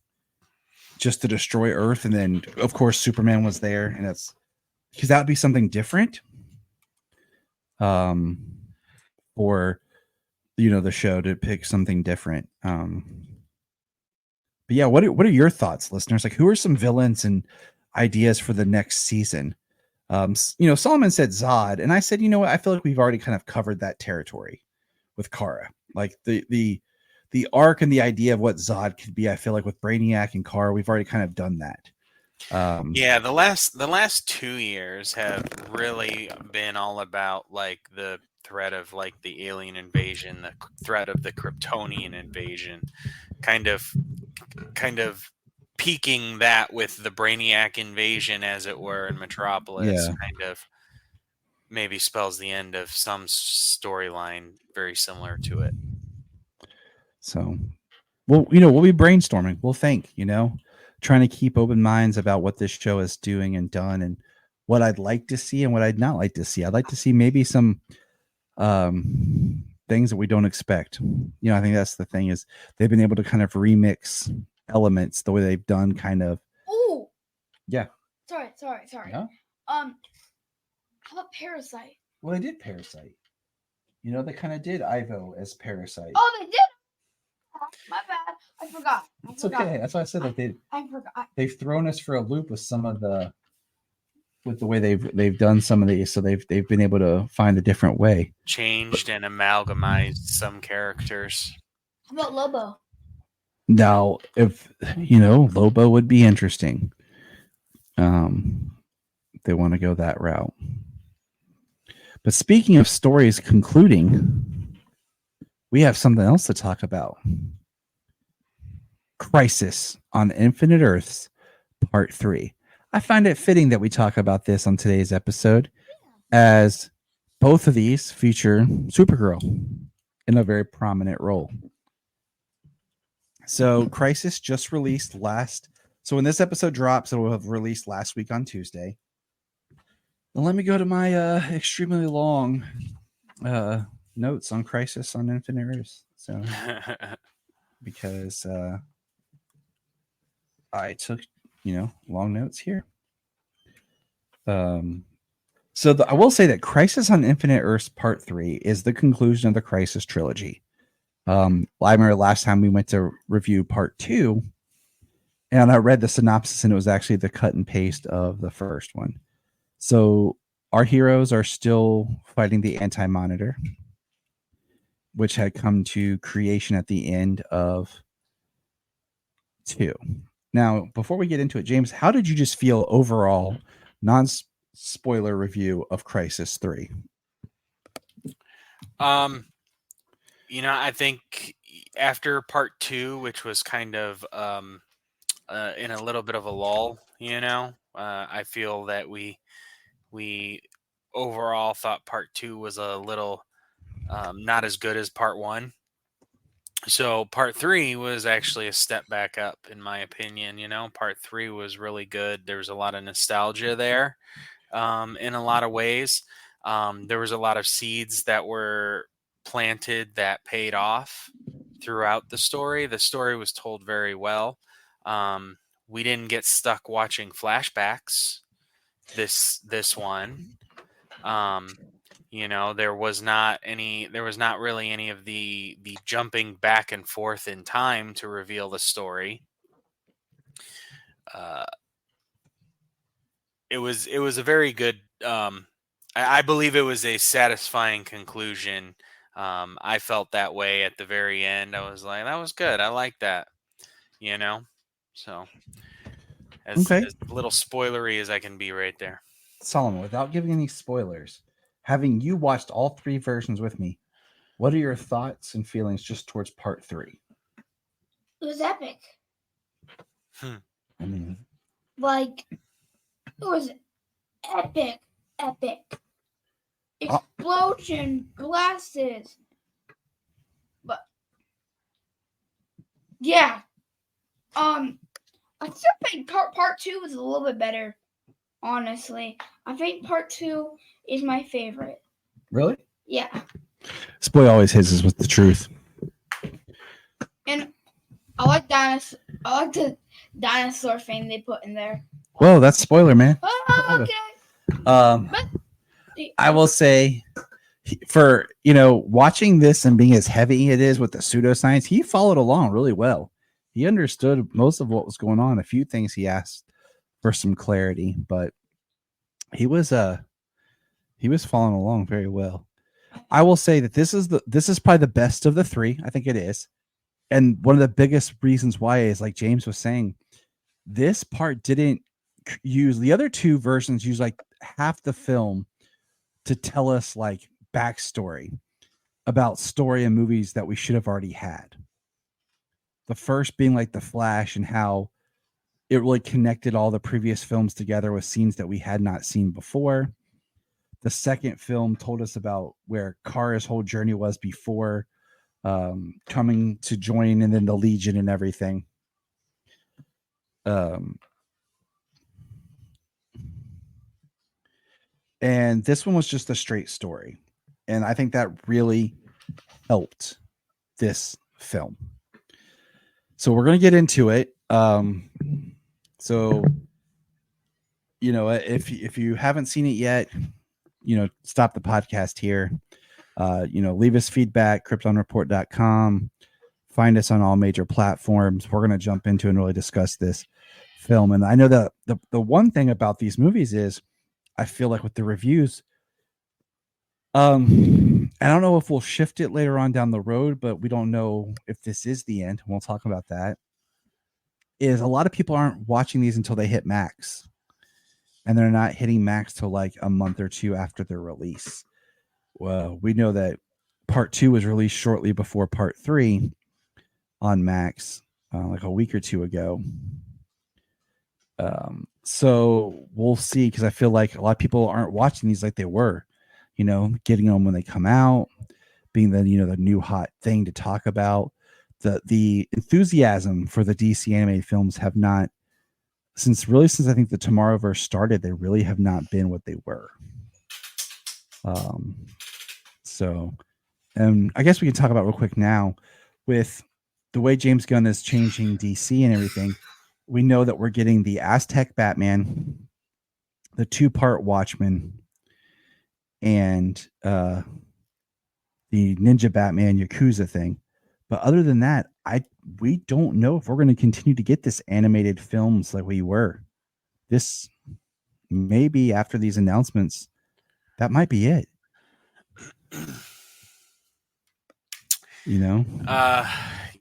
just to destroy Earth. And then, of course, Superman was there. And that's because that would be something different for, the show to pick something different. But yeah, what are your thoughts, listeners? Like, who are some villains and ideas for the next season? Solomon said Zod, and I said, I feel like we've already kind of covered that territory with Kara. Like the arc and the idea of what Zod could be, I feel like with Brainiac and Kara, we've already kind of done that. The last 2 years have really been all about like the threat of like the alien invasion, the threat of the Kryptonian invasion, kind of peaking that with the Brainiac invasion, as it were, in Metropolis. Kind of maybe spells the end of some storyline very similar to it. So, we'll be brainstorming. We'll think, trying to keep open minds about what this show is doing and done and what I'd like to see and what I'd not like to see. I'd like to see maybe some things that we don't expect. I think that's the thing is they've been able to kind of remix elements the way they've done kind of. Oh, yeah. Sorry. Yeah? How about Parasite? Well, they did Parasite. They kind of did Ivo as Parasite. Oh, they did. My bad. I forgot. It's okay. That's why I said that I forgot. They've thrown us for a loop with the way they've done some of these, so they've been able to find a different way. Changed and amalgamized some characters. How about Lobo? Now, if Lobo would be interesting. They want to go that route. But speaking of stories concluding, we have something else to talk about. Crisis on Infinite Earths, Part 3. I find it fitting that we talk about this on today's episode, as both of these feature Supergirl in a very prominent role. So Crisis just released so when this episode drops, it will have released last week on Tuesday. Now let me go to my extremely long notes on Crisis on Infinite Earths. So because I took long notes here. So I will say that Crisis on Infinite Earths Part 3 is the conclusion of the Crisis trilogy. I remember last time we went to review Part 2, and I read the synopsis, and it was actually the cut and paste of the first one. So our heroes are still fighting the Anti-Monitor, which had come to creation at the end of 2. Now, before we get into it, James, how did you just feel overall, spoiler review of Crisis 3? I think after part 2, which was kind of in a little bit of a lull, I feel that we overall thought part 2 was a little not as good as part 1. So part 3 was actually a step back up, in my opinion. Part 3 was really good. There was a lot of nostalgia there, in a lot of ways. There was a lot of seeds that were planted that paid off throughout the story. The story was told very well. We didn't get stuck watching flashbacks this one. There was not really any of the jumping back and forth in time to reveal the story. It was a very good, I believe it was a satisfying conclusion. I felt that way at the very end. I was like, that was good. I like that, so as little spoilery as I can be right there. Solomon, without giving any spoilers, having you watched all 3 versions with me, what are your thoughts and feelings just towards part 3? It was epic. I mean, Like, it was epic. Explosion, glasses. But yeah. I still think part 2 was a little bit better. Honestly, I think part 2 is my favorite. really? Yeah, This boy always hits us with the truth. and I like dinosaur. I like the dinosaur thing they put in there. Whoa, that's spoiler, man. Oh, okay. But I will say, for watching this and being as heavy it is with the pseudoscience, he followed along really well. He understood most of what was going on. A few things he asked for some clarity, but he was following along very well. I will say that this is probably the best of the 3. I think it is. And one of the biggest reasons why is, like James was saying, this part didn't use the other 2 versions use like half the film to tell us like backstory about story and movies that we should have already had. The first being like The Flash and how it really connected all the previous films together with scenes that we had not seen before. The second film told us about where Kara's whole journey was before coming to join, and then the Legion and everything. And this one was just a straight story. And I think that really helped this film. So we're going to get into it. So, if you haven't seen it yet, stop the podcast here. Leave us feedback, kryptonreport.com. Find us on all major platforms. We're going to jump into and really discuss this film. And I know that the one thing about these movies is I feel like with the reviews, I don't know if we'll shift it later on down the road, but we don't know if this is the end. We'll talk about that. Is a lot of people aren't watching these until they hit Max, and they're not hitting Max till like a month or 2 after their release. Well, we know that part 2 was released shortly before part 3 on Max, like a week or 2 ago. So we'll see, because I feel like a lot of people aren't watching these like they were, getting them when they come out, being the the new hot thing to talk about. The enthusiasm for the DC animated films have not, since I think the Tomorrowverse started, they really have not been what they were. So, I guess we can talk about real quick now with the way James Gunn is changing DC and everything. We know that we're getting the Aztec Batman, the 2-part Watchmen, and the Ninja Batman Yakuza thing. But other than that, we don't know if we're going to continue to get this animated films like we were. This maybe after these announcements, that might be it.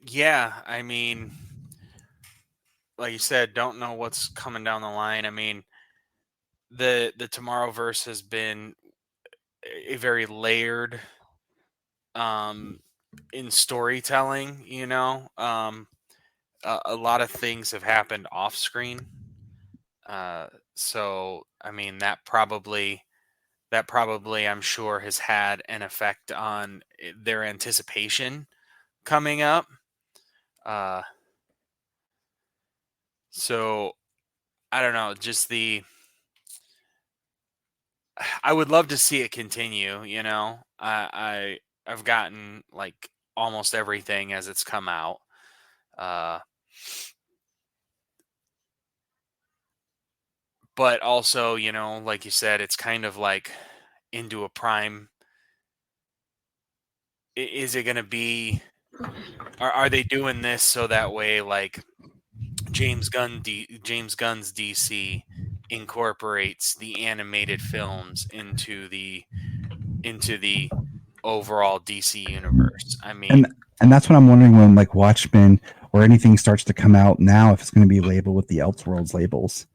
Yeah, I mean, like you said, don't know what's coming down the line. I mean, the Tomorrowverse has been a very layered in storytelling. A lot of things have happened off screen. So I mean that probably I'm sure has had an effect on their anticipation coming up. So I don't know, I would love to see it continue. I've gotten like almost everything as it's come out. But also, like you said, it's kind of like into a prime. Is it going to be? Are they doing this so that way, like James Gunn's DC incorporates the animated films into the overall DC universe? I mean, and that's what I'm wondering when like Watchmen or anything starts to come out now, if it's going to be labeled with the Elseworlds labels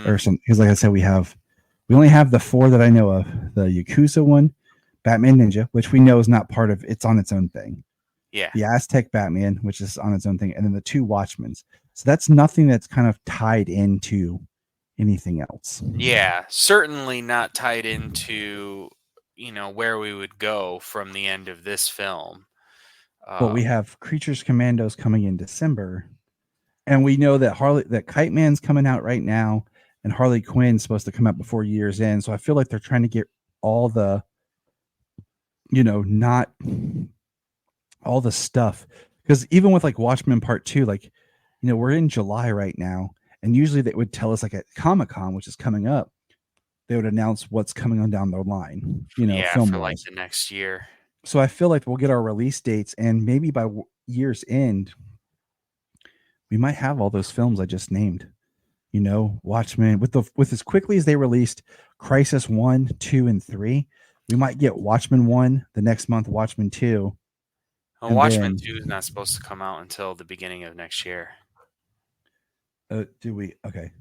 or something. Because like I said, we only have the 4 that I know of: the Yakuza one, Batman Ninja, which we know is not part of. It's on its own thing. yeah, The Aztec Batman, which is on its own thing, and then the 2 Watchmens. So that's nothing that's kind of tied into anything else. yeah, certainly not tied into where we would go from the end of this film. But we have Creatures Commandos coming in December, and we know that Kite Man's coming out right now, and Harley Quinn's supposed to come out before year's end. So I feel like they're trying to get all the, not all the stuff, because even with like Watchmen Part 2, like, we're in July right now, and usually they would tell us like at Comic-Con, which is coming up, they would announce what's coming on down the line, film for like wise. the next year. So I feel like we'll get our release dates, and maybe by year's end, we might have all those films I just named. Watchmen with as quickly as they released Crisis 1, 2, and 3, we might get Watchmen 1 the next month, Watchmen 2. Well, Watchmen 2 is not supposed to come out until the beginning of next year. Do we? Okay.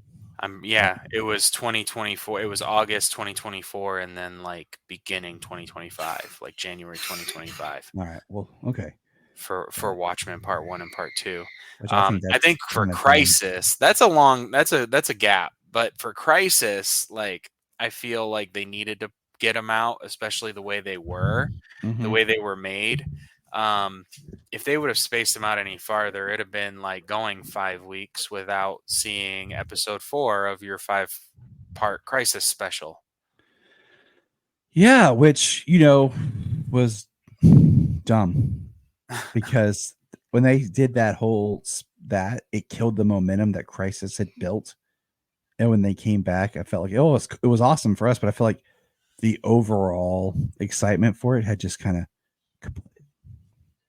It was 2024. It was August 2024, and then like beginning 2025, like January 2025. All right. Well, okay. For Watchmen Part 1 and Part 2. I think for Crisis, that's a gap. But for Crisis, like I feel like they needed to get them out, especially the way they were, the way they were made. If they would have spaced them out any farther, it'd have been like going 5 weeks without seeing episode 4 of your 5-part Crisis special. Yeah, which was dumb, because when they did that it killed the momentum that Crisis had built. And when they came back, I felt like it was awesome for us, but I feel like the overall excitement for it had just kind of.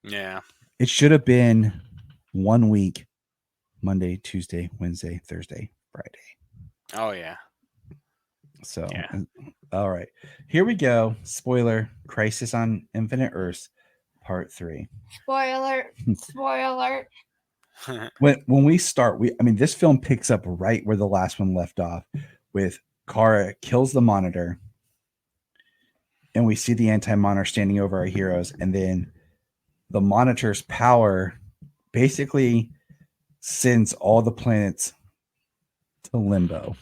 Yeah. It should have been 1 week: Monday, Tuesday, Wednesday, Thursday, Friday. Oh yeah. So, all right, here we go. Spoiler: Crisis on Infinite Earths, Part 3. Spoiler! Spoiler! When we start, this film picks up right where the last one left off, with Kara kills the Monitor, and we see the Anti-Monitor standing over our heroes, and then the Monitor's power basically sends all the planets to limbo.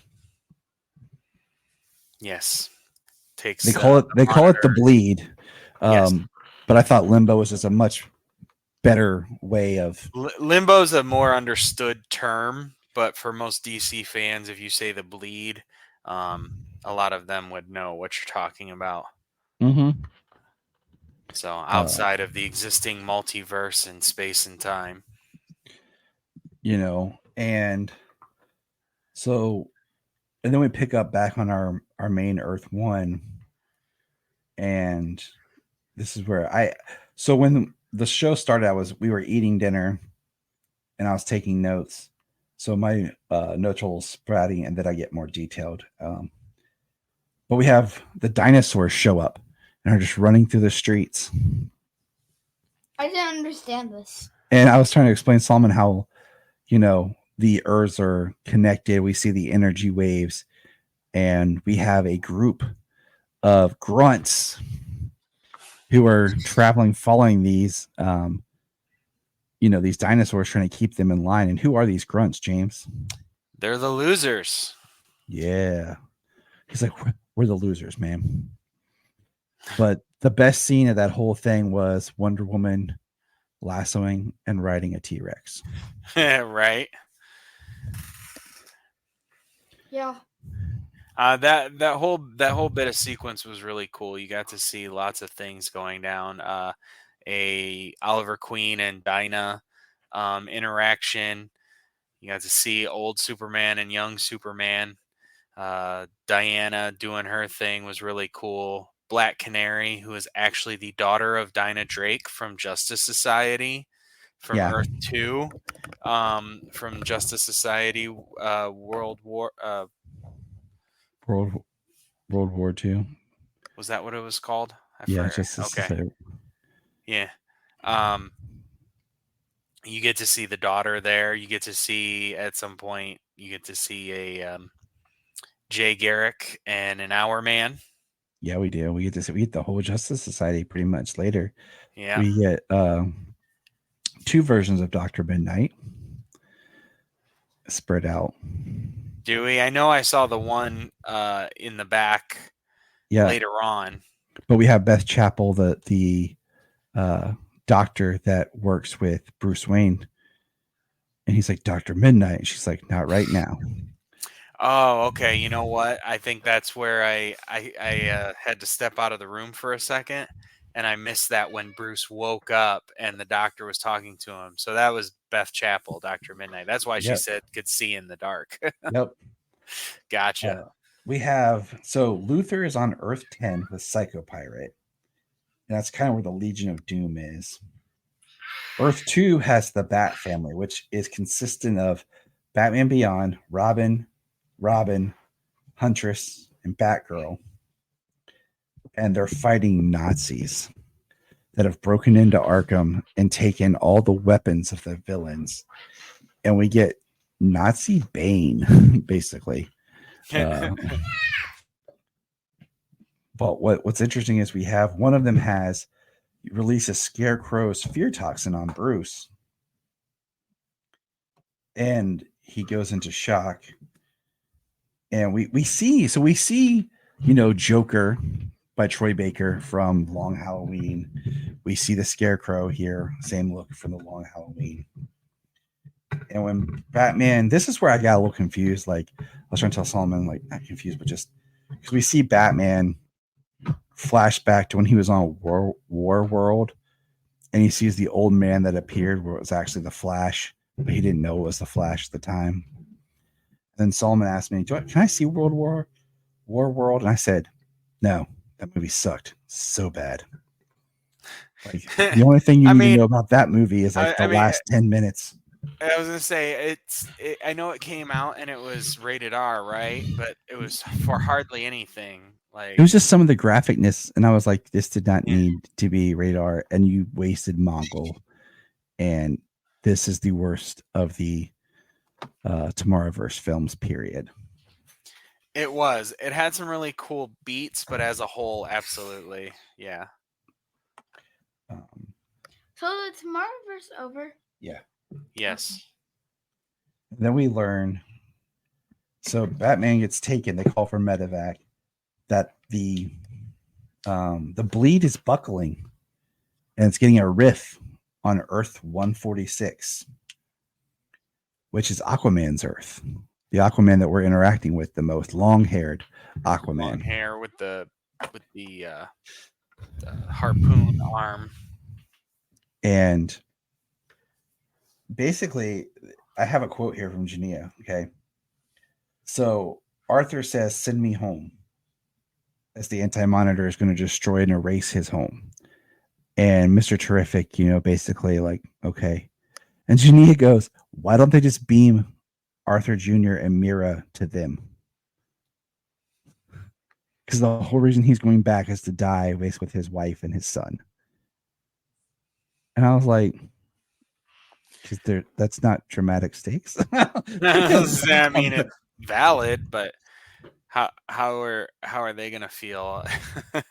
Yes. They call it the bleed. Yes. But I thought limbo was just a much better way of. Limbo's a more understood term, but for most DC fans, if you say the bleed, a lot of them would know what you're talking about. Mm-hmm. So outside of the existing multiverse and space and time. And so, and then we pick up back on our main Earth 1. And this is where so when the show started, we were eating dinner and I was taking notes. So my notes are a little spratty, and then I get more detailed. But we have the dinosaurs show up and are just running through the streets. I didn't understand this. And I was trying to explain, Solomon, how, the Earths are connected. We see the energy waves. and we have a group of grunts who are traveling, following these, these dinosaurs, trying to keep them in line. And who are these grunts, James? They're the losers. Yeah. He's like, we're the losers, man. But the best scene of that whole thing was Wonder Woman lassoing and riding a T-Rex. Right. Yeah. That whole bit of sequence was really cool. You got to see lots of things going down. A Oliver Queen and Dinah interaction. You got to see old Superman and young Superman. Diana doing her thing was really cool. Black Canary, who is actually the daughter of Dinah Drake from Justice Society, from Earth 2, from Justice Society, World War II. Was that what it was called? Justice Society. Yeah. You get to see the daughter there. You get to see at some point. You get to see a Jay Garrick and an Hour Man. Yeah, we do. We get the whole Justice Society pretty much later. Yeah. We get 2 versions of Dr. Midnight spread out. Do we? I know I saw the one in the back later on. But we have Beth Chappell, the doctor that works with Bruce Wayne. And he's like, Dr. Midnight. And she's like, not right now. Oh, okay. You know what? I think that's where I had to step out of the room for a second, and I missed that when Bruce woke up and the doctor was talking to him. So that was Beth Chappell, Dr. Midnight. That's why she said could see in the dark. Yep. Gotcha. We have, so Luthor is on Earth 10 with Psycho Pirate. And that's kind of where the Legion of Doom is. Earth 2 has the Bat family, which is consistent of Batman Beyond, Robin, Huntress, and Batgirl. And they're fighting Nazis that have broken into Arkham and taken all the weapons of the villains. And we get Nazi Bane, basically. But what's interesting is we have one of them has releases Scarecrow's fear toxin on Bruce. And he goes into shock. And we see, Joker by Troy Baker from Long Halloween. We see the Scarecrow here, same look from the Long Halloween. And when Batman, this is where I got a little confused. Like, I was trying to tell Solomon, like, not confused, but just because we see Batman flashback to when he was on War World, and he sees the old man that appeared where it was actually the Flash, but he didn't know it was the Flash at the time. Then Solomon asked me, can I see War World? And I said, no, that movie sucked so bad. Like, the only thing you need to know about that movie is like the last 10 minutes. I was gonna say I know it came out and it was rated R, right? But it was for hardly anything. Like, it was just some of the graphicness, and I was like, this did not need to be rated R, and you wasted Mongol. And this is the worst of the Tomorrowverse films, period. It was. It had some really cool beats, but as a whole, absolutely, yeah. So the Tomorrowverse over? Yeah. Yes. Then we learn. So Batman gets taken. They call for medevac. That the bleed is buckling, and it's getting a riff on Earth 146, which is Aquaman's Earth. The Aquaman that we're interacting with the most, long-haired Aquaman. Long hair with the harpoon arm. And basically, I have a quote here from Jania. Okay. So Arthur says, send me home. As the Anti-Monitor is going to destroy and erase his home. And Mr. Terrific, basically like, okay. And Jania goes, why don't they just beam Arthur Jr. and Mira to them? Because the whole reason he's going back is to die with his wife and his son. And I was like, because that's not dramatic stakes. I mean, it's valid, but how are they gonna feel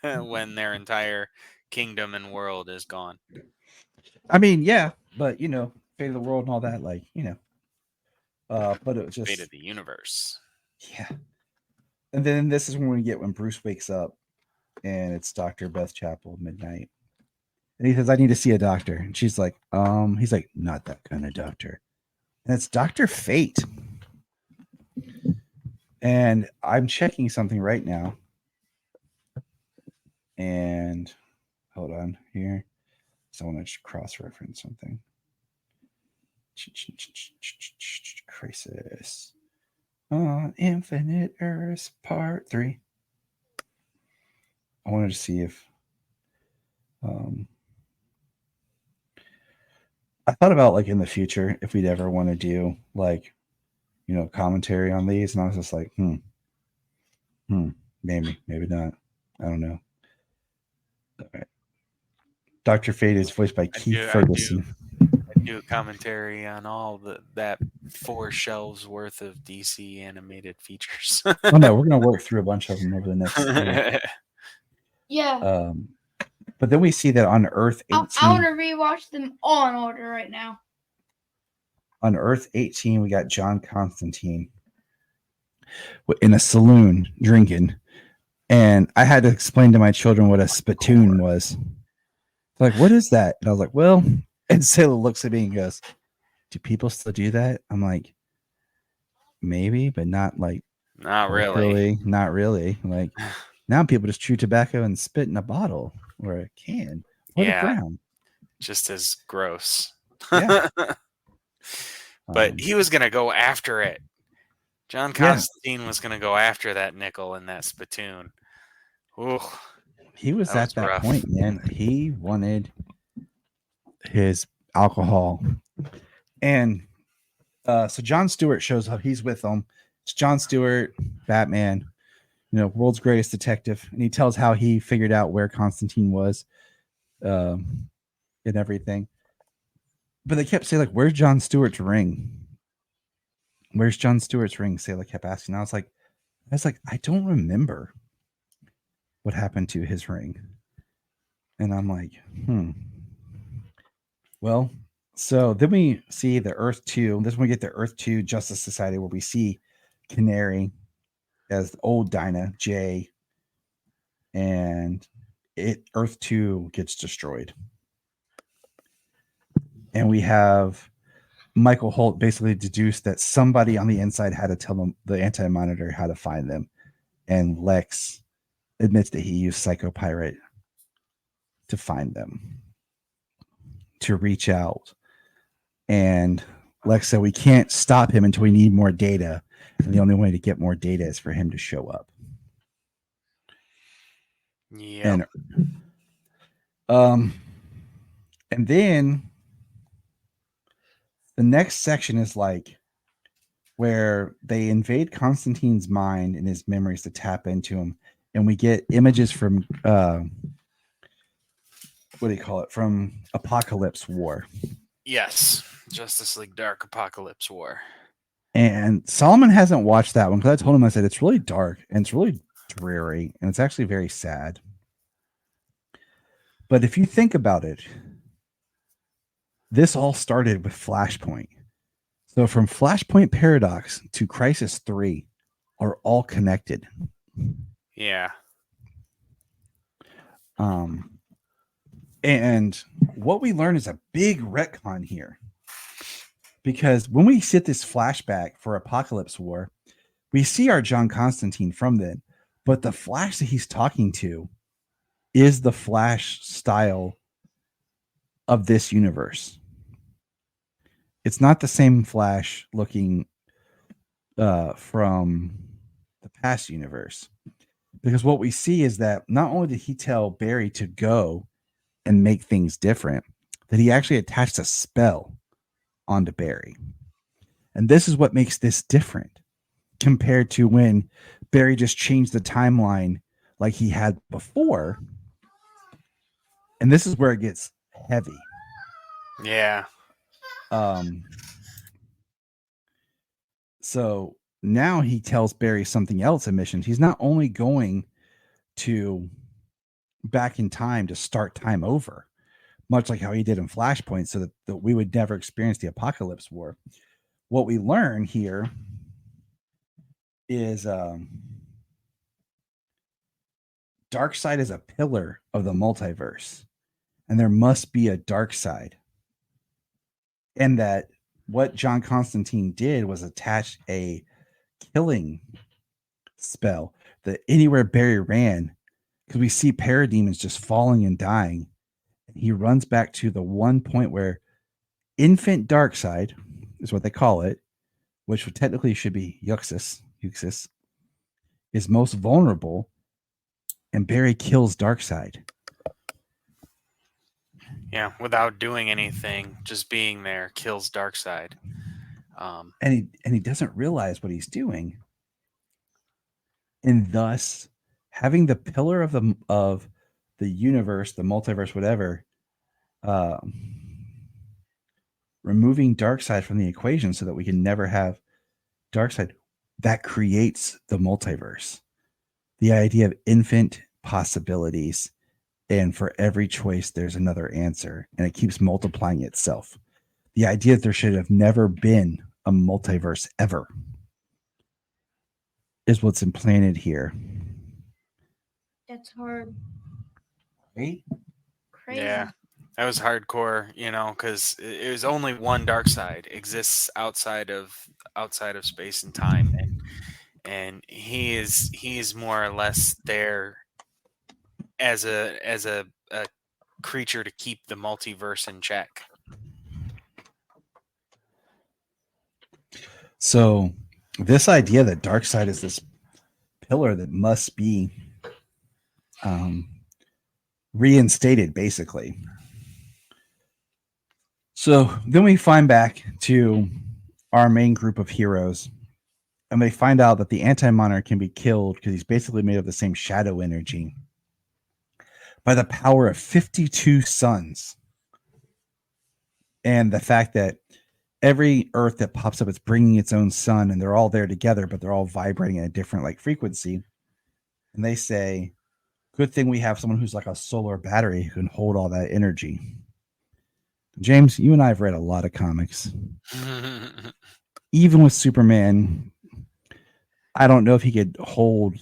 when their entire kingdom and world is gone? I mean, yeah, but fate of the world and all that, like but it was Fate just of the universe. yeah. And then this is when we get when Bruce wakes up, and it's Dr. Beth Chapel midnight. And he says, I need to see a doctor. And she's like, he's like, not that kind of doctor. And it's Dr. Fate. And I'm checking something right now. And hold on here. So I want to cross-reference something. Crisis on Infinite Earths Part 3. I wanted to see if I thought about like in the future if we'd ever want to do like commentary on these, and I was just like, maybe not. I don't know. All right. Dr. Fate is voiced by Keith Ferguson. I do a commentary on all that 4 shelves worth of DC animated features. Oh no, we're gonna work through a bunch of them over the next. Yeah. But then we see that on Earth 18. I want to rewatch them all in order right now. On Earth 18, we got John Constantine in a saloon drinking, and I had to explain to my children what a spittoon was. They're like, what is that? And I was like, well, and Sailor looks at me and goes, do people still do that? I'm like, maybe, but not like Not really. Not really. Like now people just chew tobacco and spit in a bottle or a can or the ground. Just as gross. Yeah. But he was gonna go after it. John Constantine was gonna go after that nickel and that spittoon. Ooh, he was at that rough. point, man. He wanted his alcohol. And so John Stewart shows up. He's with them. It's John Stewart, Batman, world's greatest detective. And he tells how he figured out where Constantine was and everything. But they kept saying, like, where's John Stewart's ring? Where's John Stewart's ring? Sailor kept asking. I was like, I don't remember what happened to his ring. And I'm like, Well, so then we see the Earth 2. This is when we get the Earth 2 Justice Society, where we see Canary as old Dinah, Jay, and Earth 2 gets destroyed. And we have Michael Holt basically deduced that somebody on the inside had to tell them, the Anti-Monitor, how to find them. And Lex admits that he used Psycho Pirate to find them, to reach out. And Lex said, we can't stop him until we need more data. And the only way to get more data is for him to show up. Yeah. And then the next section is like where they invade Constantine's mind and his memories to tap into him. And we get images from, from Apocalypse War. Yes. Justice League Dark Apocalypse War. And Solomon hasn't watched that one because I told him, I said, it's really dark and it's really dreary and it's actually very sad. But if you think about it, this all started with Flashpoint. So from Flashpoint Paradox to Crisis 3 are all connected. Yeah. And what we learn is a big retcon here. Because when we sit this flashback for Apocalypse War, we see our John Constantine from then, but the Flash that he's talking to is the Flash style of this universe. It's not the same Flash looking from the past universe. Because what we see is that not only did he tell Barry to go and make things different, that he actually attached a spell onto Barry. And this is what makes this different compared to when Barry just changed the timeline like he had before. And this is where it gets heavy. Yeah. So now he tells Barry something else in missions. He's not only going to back in time to start time over, much like how he did in Flashpoint, so that we would never experience the Apocalypse War. What we learn here is Darkseid is a pillar of the multiverse, and there must be a dark side. And that what John Constantine did was attach a killing spell that anywhere Barry ran, because we see parademons just falling and dying. He runs back to the one point where infant Darkseid is what they call it, which would technically should be Uxus, is most vulnerable, and Barry kills Darkseid. Yeah, without doing anything, just being there kills Darkseid. And he doesn't realize what he's doing, and thus having the pillar of the universe, the multiverse, whatever, removing Darkseid from the equation so that we can never have Darkseid, that creates the multiverse. The idea of infinite possibilities, and for every choice there's another answer, and it keeps multiplying itself. The idea that there should have never been a multiverse ever is what's implanted here. That's hard. Right? Crazy. Yeah, that was hardcore, because it was only one Darkseid exists outside of space and time, and he is more or less there as a creature to keep the multiverse in check. So this idea that Darkseid is this pillar that must be reinstated, basically. So then we find back to our main group of heroes, and they find out that the Anti-Monarch can be killed because he's basically made of the same shadow energy by the power of 52 suns. And the fact that every Earth that pops up, it's bringing its own sun, and they're all there together, but they're all vibrating at a different frequency. And they say, good thing we have someone who's like a solar battery who can hold all that energy. James, you and I have read a lot of comics. Even with Superman, I don't know if he could hold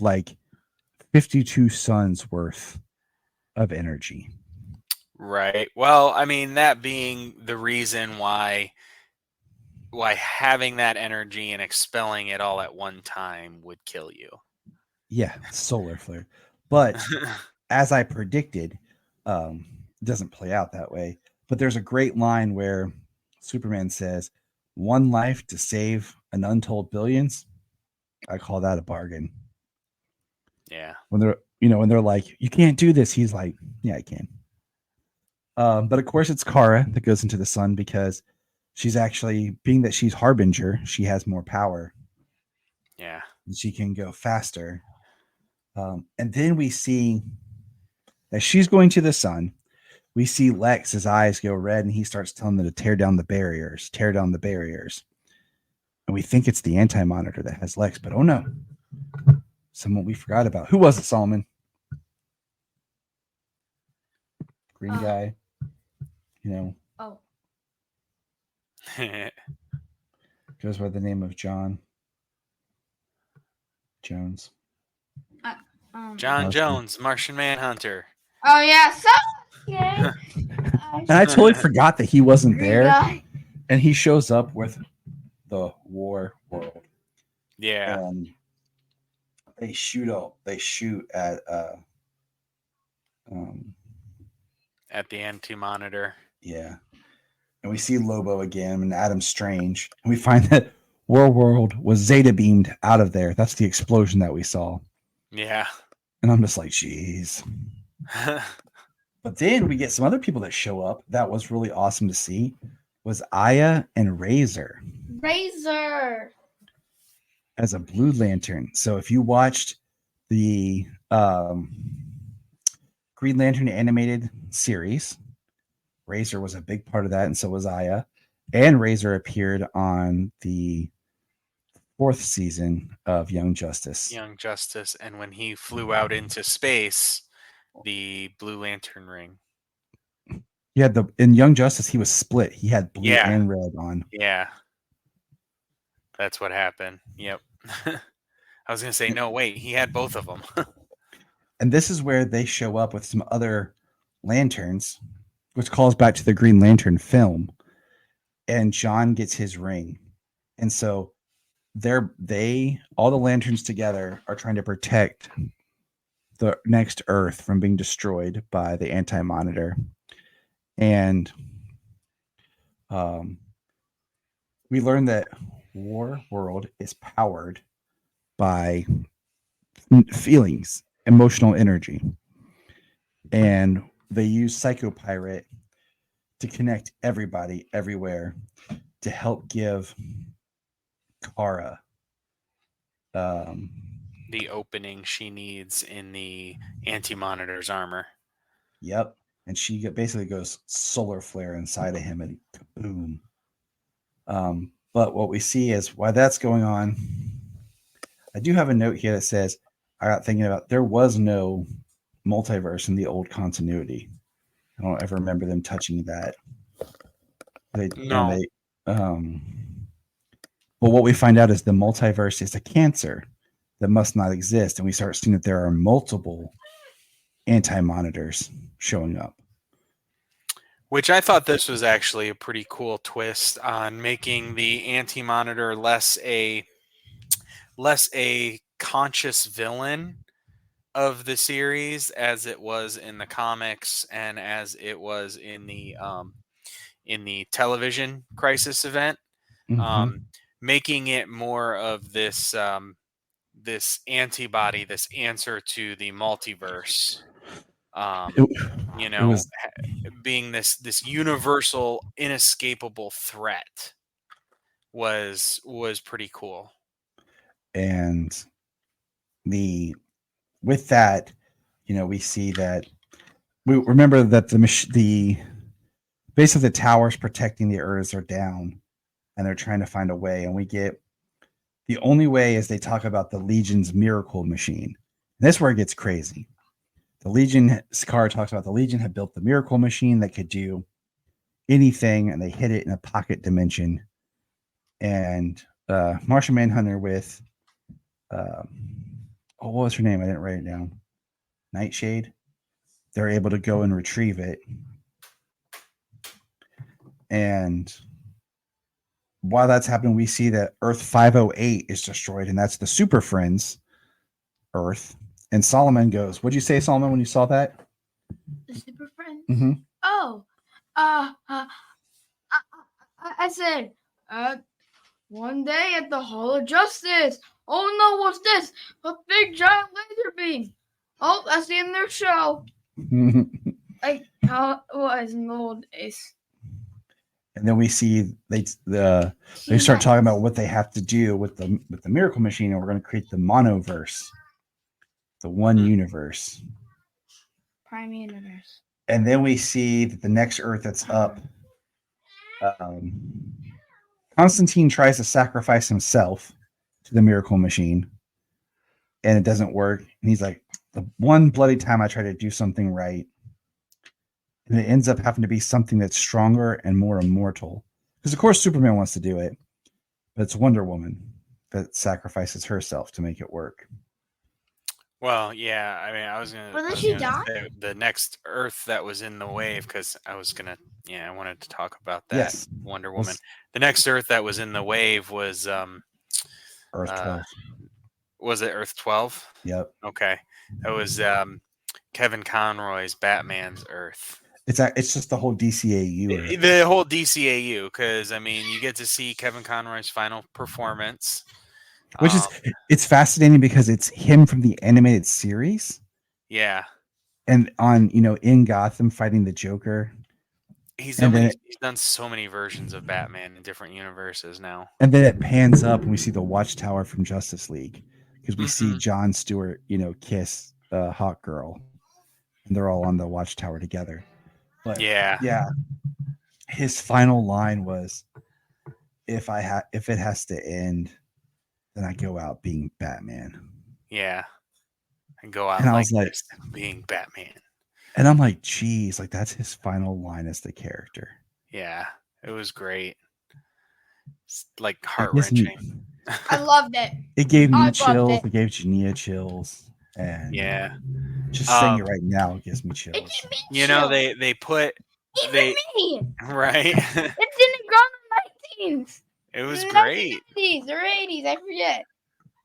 52 suns worth of energy. Right. Well, I mean, that being the reason why having that energy and expelling it all at one time would kill you. Yeah, solar flare. But as I predicted, it doesn't play out that way. But there's a great line where Superman says, "One life to save an untold billions." I call that a bargain. Yeah. When they're like, "You can't do this," he's like, "Yeah, I can." But of course, it's Kara that goes into the sun because she's actually, being that she's Harbinger, she has more power. Yeah. She can go faster. And then we see as she's going to the sun, we see Lex, his eyes go red, and he starts telling them to tear down the barriers. And we think it's the Anti-Monitor that has Lex, but oh no. Someone we forgot about. Who was it, Solomon? Green guy. Oh. Goes by the name of John Jones. John Jones, Martian Manhunter. Oh yeah, so yeah. And I totally forgot that he wasn't Green there. guy. And he shows up with the War World. Yeah. And they shoot at At the Anti-Monitor. yeah. And we see Lobo again and Adam Strange. And we find that War World was Zeta beamed out of there. That's the explosion that we saw. Yeah. And I'm just like, geez. But then we get some other people that show up. That was really awesome to see. Was Aya and Razor as a Blue Lantern. So if you watched the Green Lantern animated series, Razor was a big part of that, and so was Aya. And Razor appeared on the 4th season of Young Justice. Young Justice, and when he flew out into space, the Blue Lantern ring. He had in Young Justice, he was split. He had blue Yeah. and red on. Yeah. That's what happened. Yep. I was going to say, no, wait, he had both of them. And this is where they show up with some other lanterns, which calls back to the Green Lantern film. And John gets his ring. And so all the lanterns together are trying to protect the next Earth from being destroyed by the Anti-Monitor. And we learn that War World is powered by feelings, emotional energy. And they use Psycho Pirate to connect everybody everywhere to help give Kara the opening she needs in the Anti-Monitor's armor. Yep. And she basically goes solar flare inside of him and boom. But what we see is while that's going on, I do have a note here that says, I got thinking about there was no multiverse in the old continuity. I don't ever remember them touching that. No. But what we find out is the multiverse is a cancer that must not exist. And we start seeing that there are multiple Anti-Monitors showing up. Which I thought this was actually a pretty cool twist on making the Anti-Monitor less a conscious villain of the series as it was in the comics and as it was in the television Crisis event. Mm-hmm. Making it more of this this antibody, this answer to the multiverse. Being this universal, inescapable threat was pretty cool. And with that, we see that we remember that the base of the towers protecting the Earths are down, and they're trying to find a way. And we get the only way is they talk about the Legion's miracle machine. And that's where it gets crazy. The Legion, Scar talks about the Legion had built the miracle machine that could do anything, and they hid it in a pocket dimension. And Martian Manhunter with what was her name? I didn't write it down. Nightshade. They're able to go and retrieve it. And while that's happening, we see that Earth 508 is destroyed, and that's the Super Friends Earth. And Solomon goes, "What'd you say, Solomon, when you saw that?" The Super Friends? Mm-hmm. Oh, I said, one day at the Hall of Justice. Oh no, what's this? A big giant laser beam. Oh, that's the end of their show. Like how it was in the old days. And then we see they start talking about what they have to do with the miracle machine, and we're going to create the monoverse, the one universe, Prime Universe. And then we see that the next Earth that's up, Constantine tries to sacrifice himself to the miracle machine, and it doesn't work. And he's like, the one bloody time I try to do something right, and it ends up having to be something that's stronger and more immortal. Because of course Superman wants to do it, but it's Wonder Woman that sacrifices herself to make it work. Well, yeah. I mean, I was gonna. Well, did she die? The next Earth that was in the wave, because I wanted to talk about that. Yes. Wonder Woman. The next Earth that was in the wave was Earth 12. Was it Earth 12? Yep. Okay, that was Kevin Conroy's Batman's Earth. It's just the whole DCAU. The whole DCAU, because I mean, you get to see Kevin Conroy's final performance, which is it's fascinating because it's him from the animated series. Yeah, and on in Gotham fighting the Joker. He's done so many versions of Batman in different universes now. And then it pans up and we see the Watchtower from Justice League, because we see Jon Stewart, kiss Hawk Girl, and they're all on the Watchtower together. But yeah, his final line was, if it has to end, then I go out being Batman. Yeah. And go out And I like was like- this, being Batman. And I'm like, geez, like that's his final line as the character. Yeah. It was great. It's like It gives heart-wrenching. me- I loved it. It gave me I loved chills. it. It gave Jania chills. And Yeah. just saying it right now gives me It chills. gave me You know, chills. they put Even they me. right. It didn't grow in the 19s. It was great. 1990s or 80s, I forget.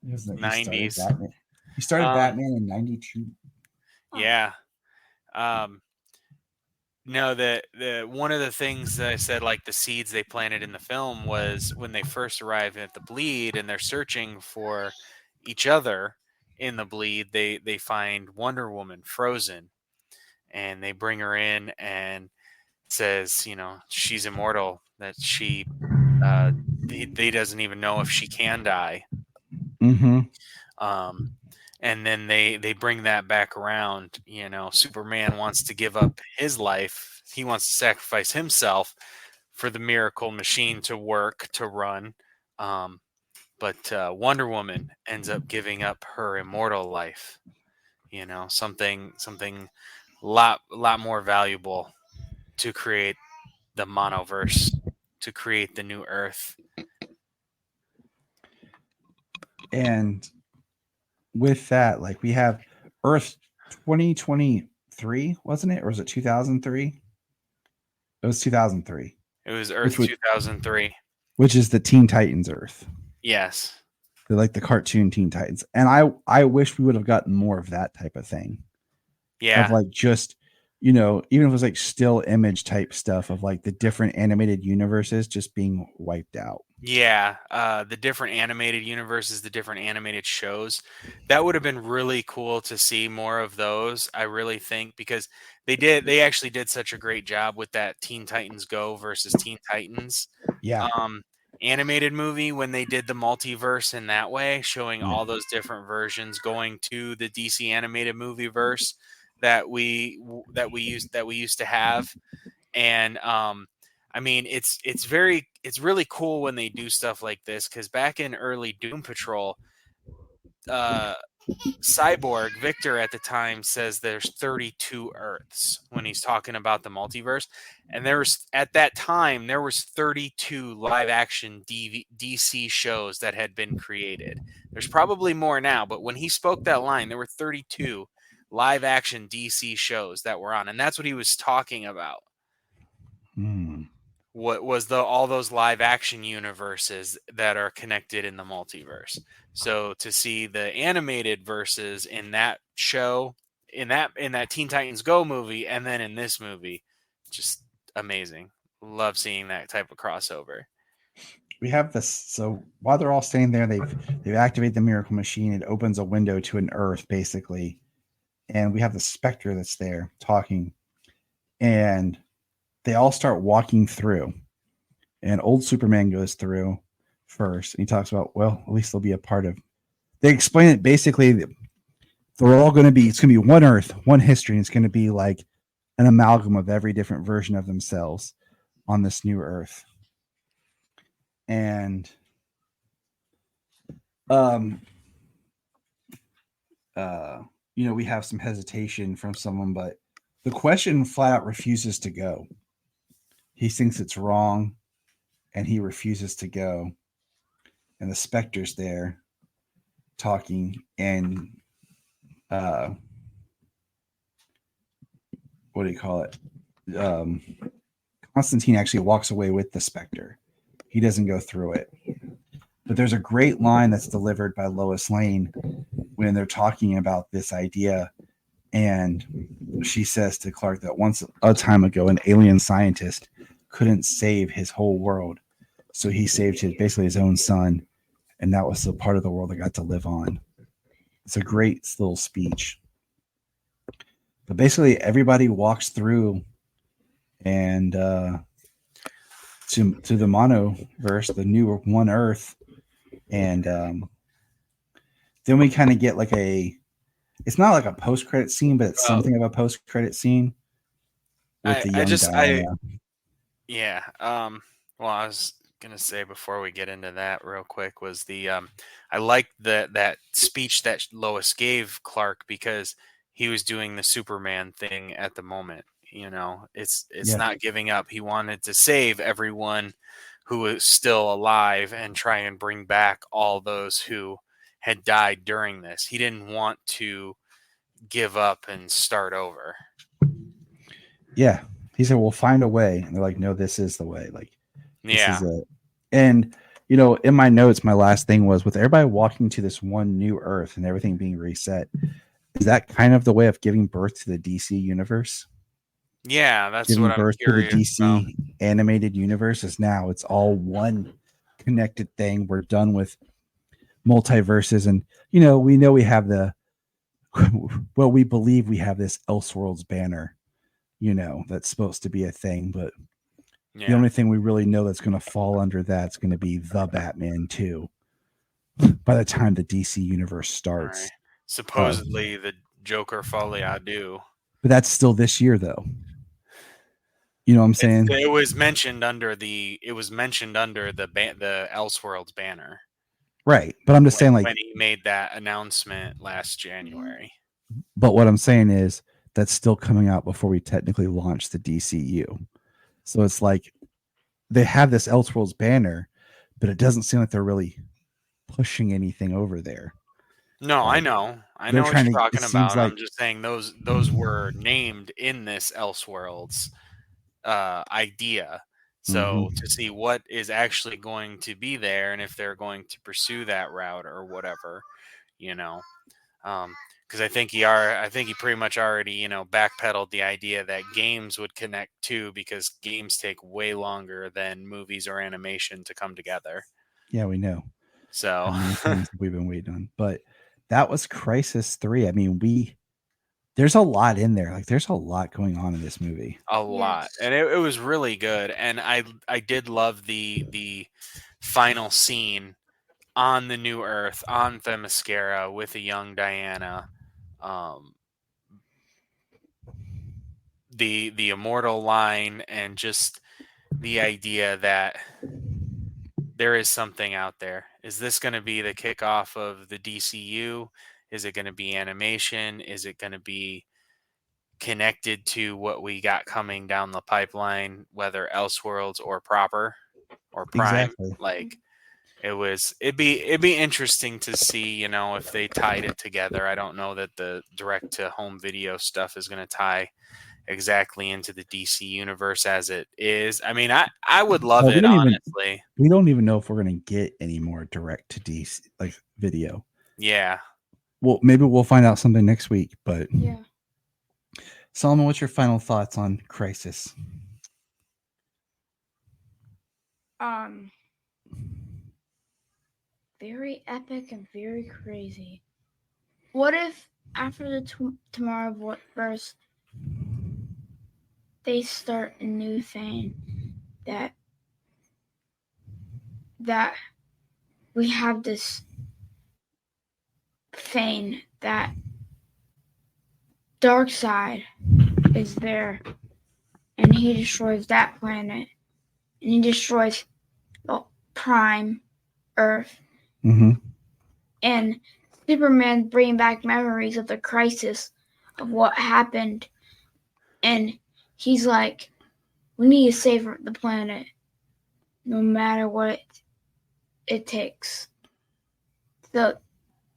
He started 90s. Batman. He started Batman in 92. Yeah. No, the one of the things that I said, like the seeds they planted in the film, was when they first arrive at the bleed and they're searching for each other in the bleed, they find Wonder Woman frozen, and they bring her in and says, you know, she's immortal, that she they doesn't even know if she can die. Mm-hmm. And then they bring that back around. You know, Superman wants to give up his life. He wants to sacrifice himself for the miracle machine to work, to run. But Wonder Woman ends up giving up her immortal life. You know, something lot more valuable to create the monoverse, to create the new Earth. And with that, like we have Earth 2023, wasn't it? Or was it 2003? It was 2003, It was Earth would- 2003. which is the Teen Titans Earth. Yes. They're like the cartoon Teen Titans. And I wish we would have gotten more of that type of thing. Yeah. Of like just, you know, even if it was like still image type stuff of like the different animated universes just being wiped out. Yeah, the different animated universes, the different animated shows, that would have been really cool to see more of those. I really think, because they actually did such a great job with that Teen Titans Go versus Teen Titans Yeah. animated movie, when they did the multiverse in that way, showing Yeah. all those different versions going to the DC animated movie verse that we used to have. And I mean, it's really cool when they do stuff like this, because back in early Doom Patrol, Cyborg Victor at the time says there's 32 Earths when he's talking about the multiverse, and at that time there was 32 live action DC shows that had been created. There's probably more now, but when he spoke that line, there were 32 live action DC shows that were on, and that's what he was talking about. What was all those live action universes that are connected in the multiverse. So to see the animated verses in that show, in that Teen Titans Go movie, and then in this movie, just amazing. Love seeing that type of crossover. We have this. So while they're all staying there, they've activated the miracle machine. It opens a window to an Earth, basically. And we have the Spectre that's there talking. And they all start walking through. And old Superman goes through first. And he talks about, well, at least they'll be a part of. They explain it basically. They're all going to be, it's going to be one Earth, one history. And it's going to be like an amalgam of every different version of themselves on this new Earth. And you know, we have some hesitation from someone, but the Question flat out refuses to go. He thinks it's wrong and he refuses to go. And the Spectre's there talking, and what do you call it? Constantine actually walks away with the Spectre. He doesn't go through it. But there's a great line that's delivered by Lois Lane when they're talking about this idea. And she says to Clark that once a time ago, an alien scientist couldn't save his whole world. So he saved basically his own son. And that was the part of the world that got to live on. It's a great little speech. But basically everybody walks through and to the monoverse, the new one Earth. And then we kind of get like it's not like a post-credit scene, but it's something of a post-credit scene with the young Diana. Yeah. Well, I was gonna say before we get into that real quick was the I liked that speech that Lois gave Clark because he was doing the Superman thing at the moment. You know, it's Yeah. not giving up. He wanted to save everyone who is still alive and try and bring back all those who had died during this. He didn't want to give up and start over. Yeah. He said, we'll find a way. And they're like, no, this is the way. Like, this Yeah. is it. And, you know, in my notes, my last thing was with everybody walking to this one new Earth and everything being reset. Is that kind of the way of giving birth to the DC universe? Yeah, that's Giving what I'm birth to the curious DC about. animated universe is now it's all one connected thing. We're done with multiverses. And, you know we have the, well, we believe we have this Elseworlds banner, you know, that's supposed to be a thing, but the Yeah. only thing we really know that's going to fall under that's going to be the Batman 2 by the time the DC universe starts. Right. Supposedly the Joker Folie à Deux. But that's still this year, though. You know what I'm saying? It was mentioned under the Elseworlds banner. Right. But I'm just saying, like, when he made that announcement last January. But what I'm saying is that's still coming out before we technically launch the DCU. So it's like they have this Elseworlds banner, but it doesn't seem like they're really pushing anything over there. No, Like, I know what they're you're trying to- talking it seems about. like- I'm just saying those were named in this Elseworlds idea. So to see what is actually going to be there and if they're going to pursue that route or whatever, you know, because I think he pretty much already, you know, backpedaled the idea that games would connect too, because games take way longer than movies or animation to come together. Yeah, we know. So How many things we've been waiting on. But that was Crisis 3. I mean, there's a lot in there. Like, there's a lot going on in this movie. a lot, and it was really good. And I did love the final scene on the New Earth on Themyscira with a young Diana. The immortal line and just the idea that there is something out there. Is this going to be the kickoff of the DCU? Is it going to be animation? Is it going to be connected to what we got coming down the pipeline, whether Elseworlds or proper or Prime? Exactly. Like, it'd be interesting to see, you know, if they tied it together. I don't know that the direct to home video stuff is going to tie exactly into the DC universe as it is. I mean, I would love it, honestly. We don't even know if we're going to get any more direct to DC like video. Yeah. Well, maybe we'll find out something next week, but Yeah. Solomon, what's your final thoughts on Crisis? Very epic and very crazy. What if after the Tomorrowverse they start a new thing that we have this thing that Darkseid is there and he destroys that planet and he destroys the Prime Earth. Mm-hmm. And Superman bringing back memories of the crisis of what happened. And he's like, we need to save the planet no matter what it takes. So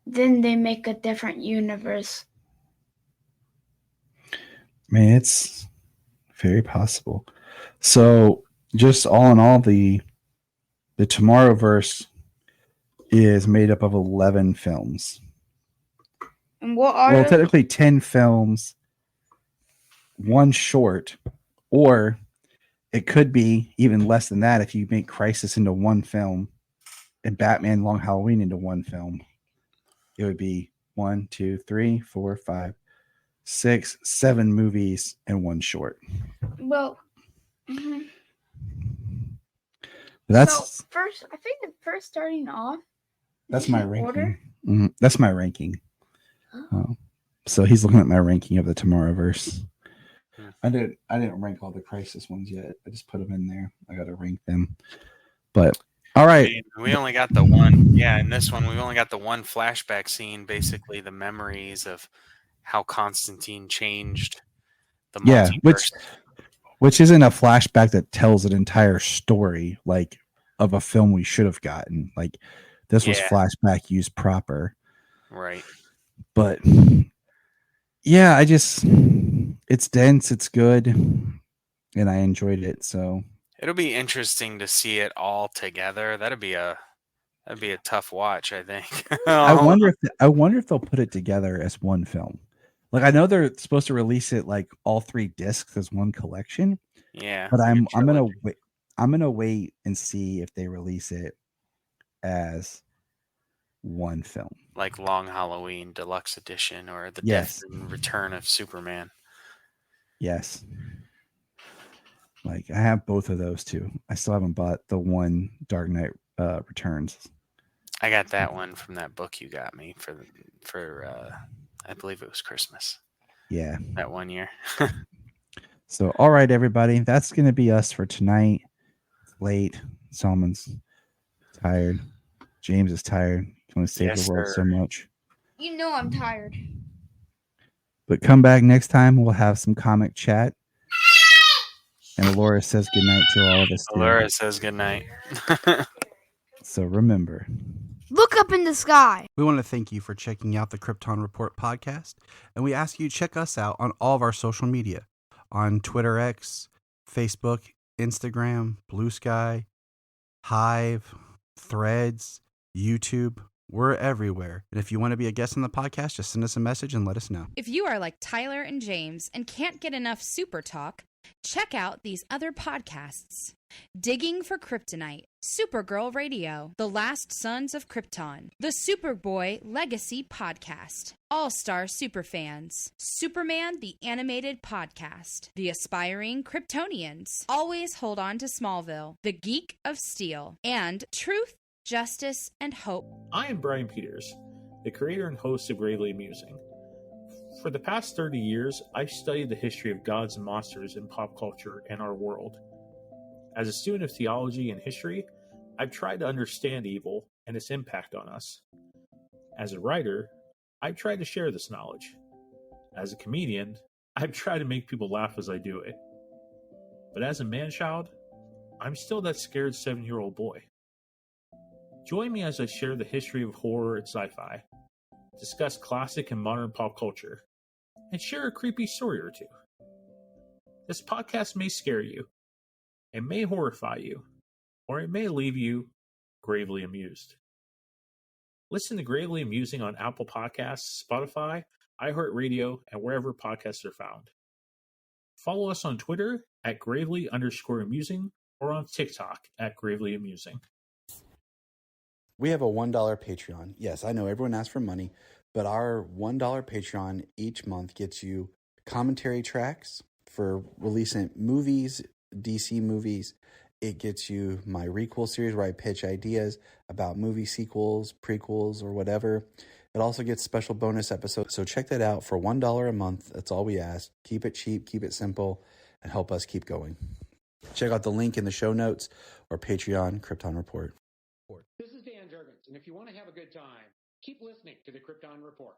then they make a different universe. Man, it's very possible. So just all in all, the Tomorrowverse is made up of 11 films. And what are Well, technically 10 films, one short, or it could be even less than that if you make Crisis into one film and Batman Long Halloween into one film. It would be 1, 2, 3, 4, 5, 6, 7 movies and one short. Well, That's so first, I think the first starting off. that's my ranking. Order? That's my ranking. So he's looking at my ranking of the Tomorrowverse. I didn't rank all the Crisis ones yet. I just put them in there. I got to rank them. But all right. We only got the one. Yeah, in this one, we only got the one flashback scene, basically the memories of how Constantine changed the Yeah, multiverse. which isn't a flashback that tells an entire story like of a film we should have gotten. Like this was Yeah. flashback used proper. Right. But yeah, it's dense, it's good, and I enjoyed it. So It'll be interesting to see it all together. That'd be a tough watch, I think. I wonder if they'll put it together as one film. Like I know they're supposed to release it like all 3 discs as one collection. Yeah. But like a I'm gonna trilogy. wait. I'm gonna wait and see if they release it as one film. Like Long Halloween Deluxe Edition or the Yes. Death and Return of Superman. Yes. Like I have both of those too. I still haven't bought the one Dark Knight Returns. I got that one from that book you got me for I believe it was Christmas. Yeah. That one year. So all right, everybody, that's gonna be us for tonight. It's late. Solomon's tired. James is tired. Can only save Yes, the world sir. so much. You know I'm tired. But come back next time. We'll have some comic chat. And Laura says goodnight to all of us. too. Laura says goodnight. So remember, Look up in the sky. we want to thank you for checking out the Krypton Report podcast. And we ask you to check us out on all of our social media on Twitter X, Facebook, Instagram, Blue Sky, Hive, Threads, YouTube. We're everywhere. And if you want to be a guest on the podcast, just send us a message and let us know. If you are like Tyler and James and can't get enough Super Talk, check out these other podcasts. Digging for Kryptonite, Supergirl Radio, The Last Sons of Krypton, The Superboy Legacy Podcast, All-Star Superfans, Superman the Animated Podcast, The Aspiring Kryptonians, Always Hold On to Smallville, The Geek of Steel, and Truth, Justice, and Hope. I am Brian Peters, the creator and host of Gravely Amusing. For the past 30 years, I've studied the history of gods and monsters in pop culture and our world. As a student of theology and history, I've tried to understand evil and its impact on us. As a writer, I've tried to share this knowledge. As a comedian, I've tried to make people laugh as I do it. But as a man-child, I'm still that scared 7-year-old boy. Join me as I share the history of horror and sci-fi, discuss classic and modern pop culture, and share a creepy story or two. This podcast may scare you, it may horrify you, or it may leave you gravely amused. Listen to Gravely Amusing on Apple Podcasts, Spotify, iHeartRadio, and wherever podcasts are found. Follow us on Twitter at gravely_amusing or on TikTok at gravely amusing. We have a $1 Patreon. Yes, I know everyone asks for money, but our $1 Patreon each month gets you commentary tracks for releasing movies, DC movies. It gets you my Requel series where I pitch ideas about movie sequels, prequels, or whatever. It also gets special bonus episodes. So check that out for $1 a month. That's all we ask. Keep it cheap, keep it simple, and help us keep going. Check out the link in the show notes or Patreon Krypton Report. This is Dan Jurgens, and if you want to have a good time, keep listening to the Krypton Report.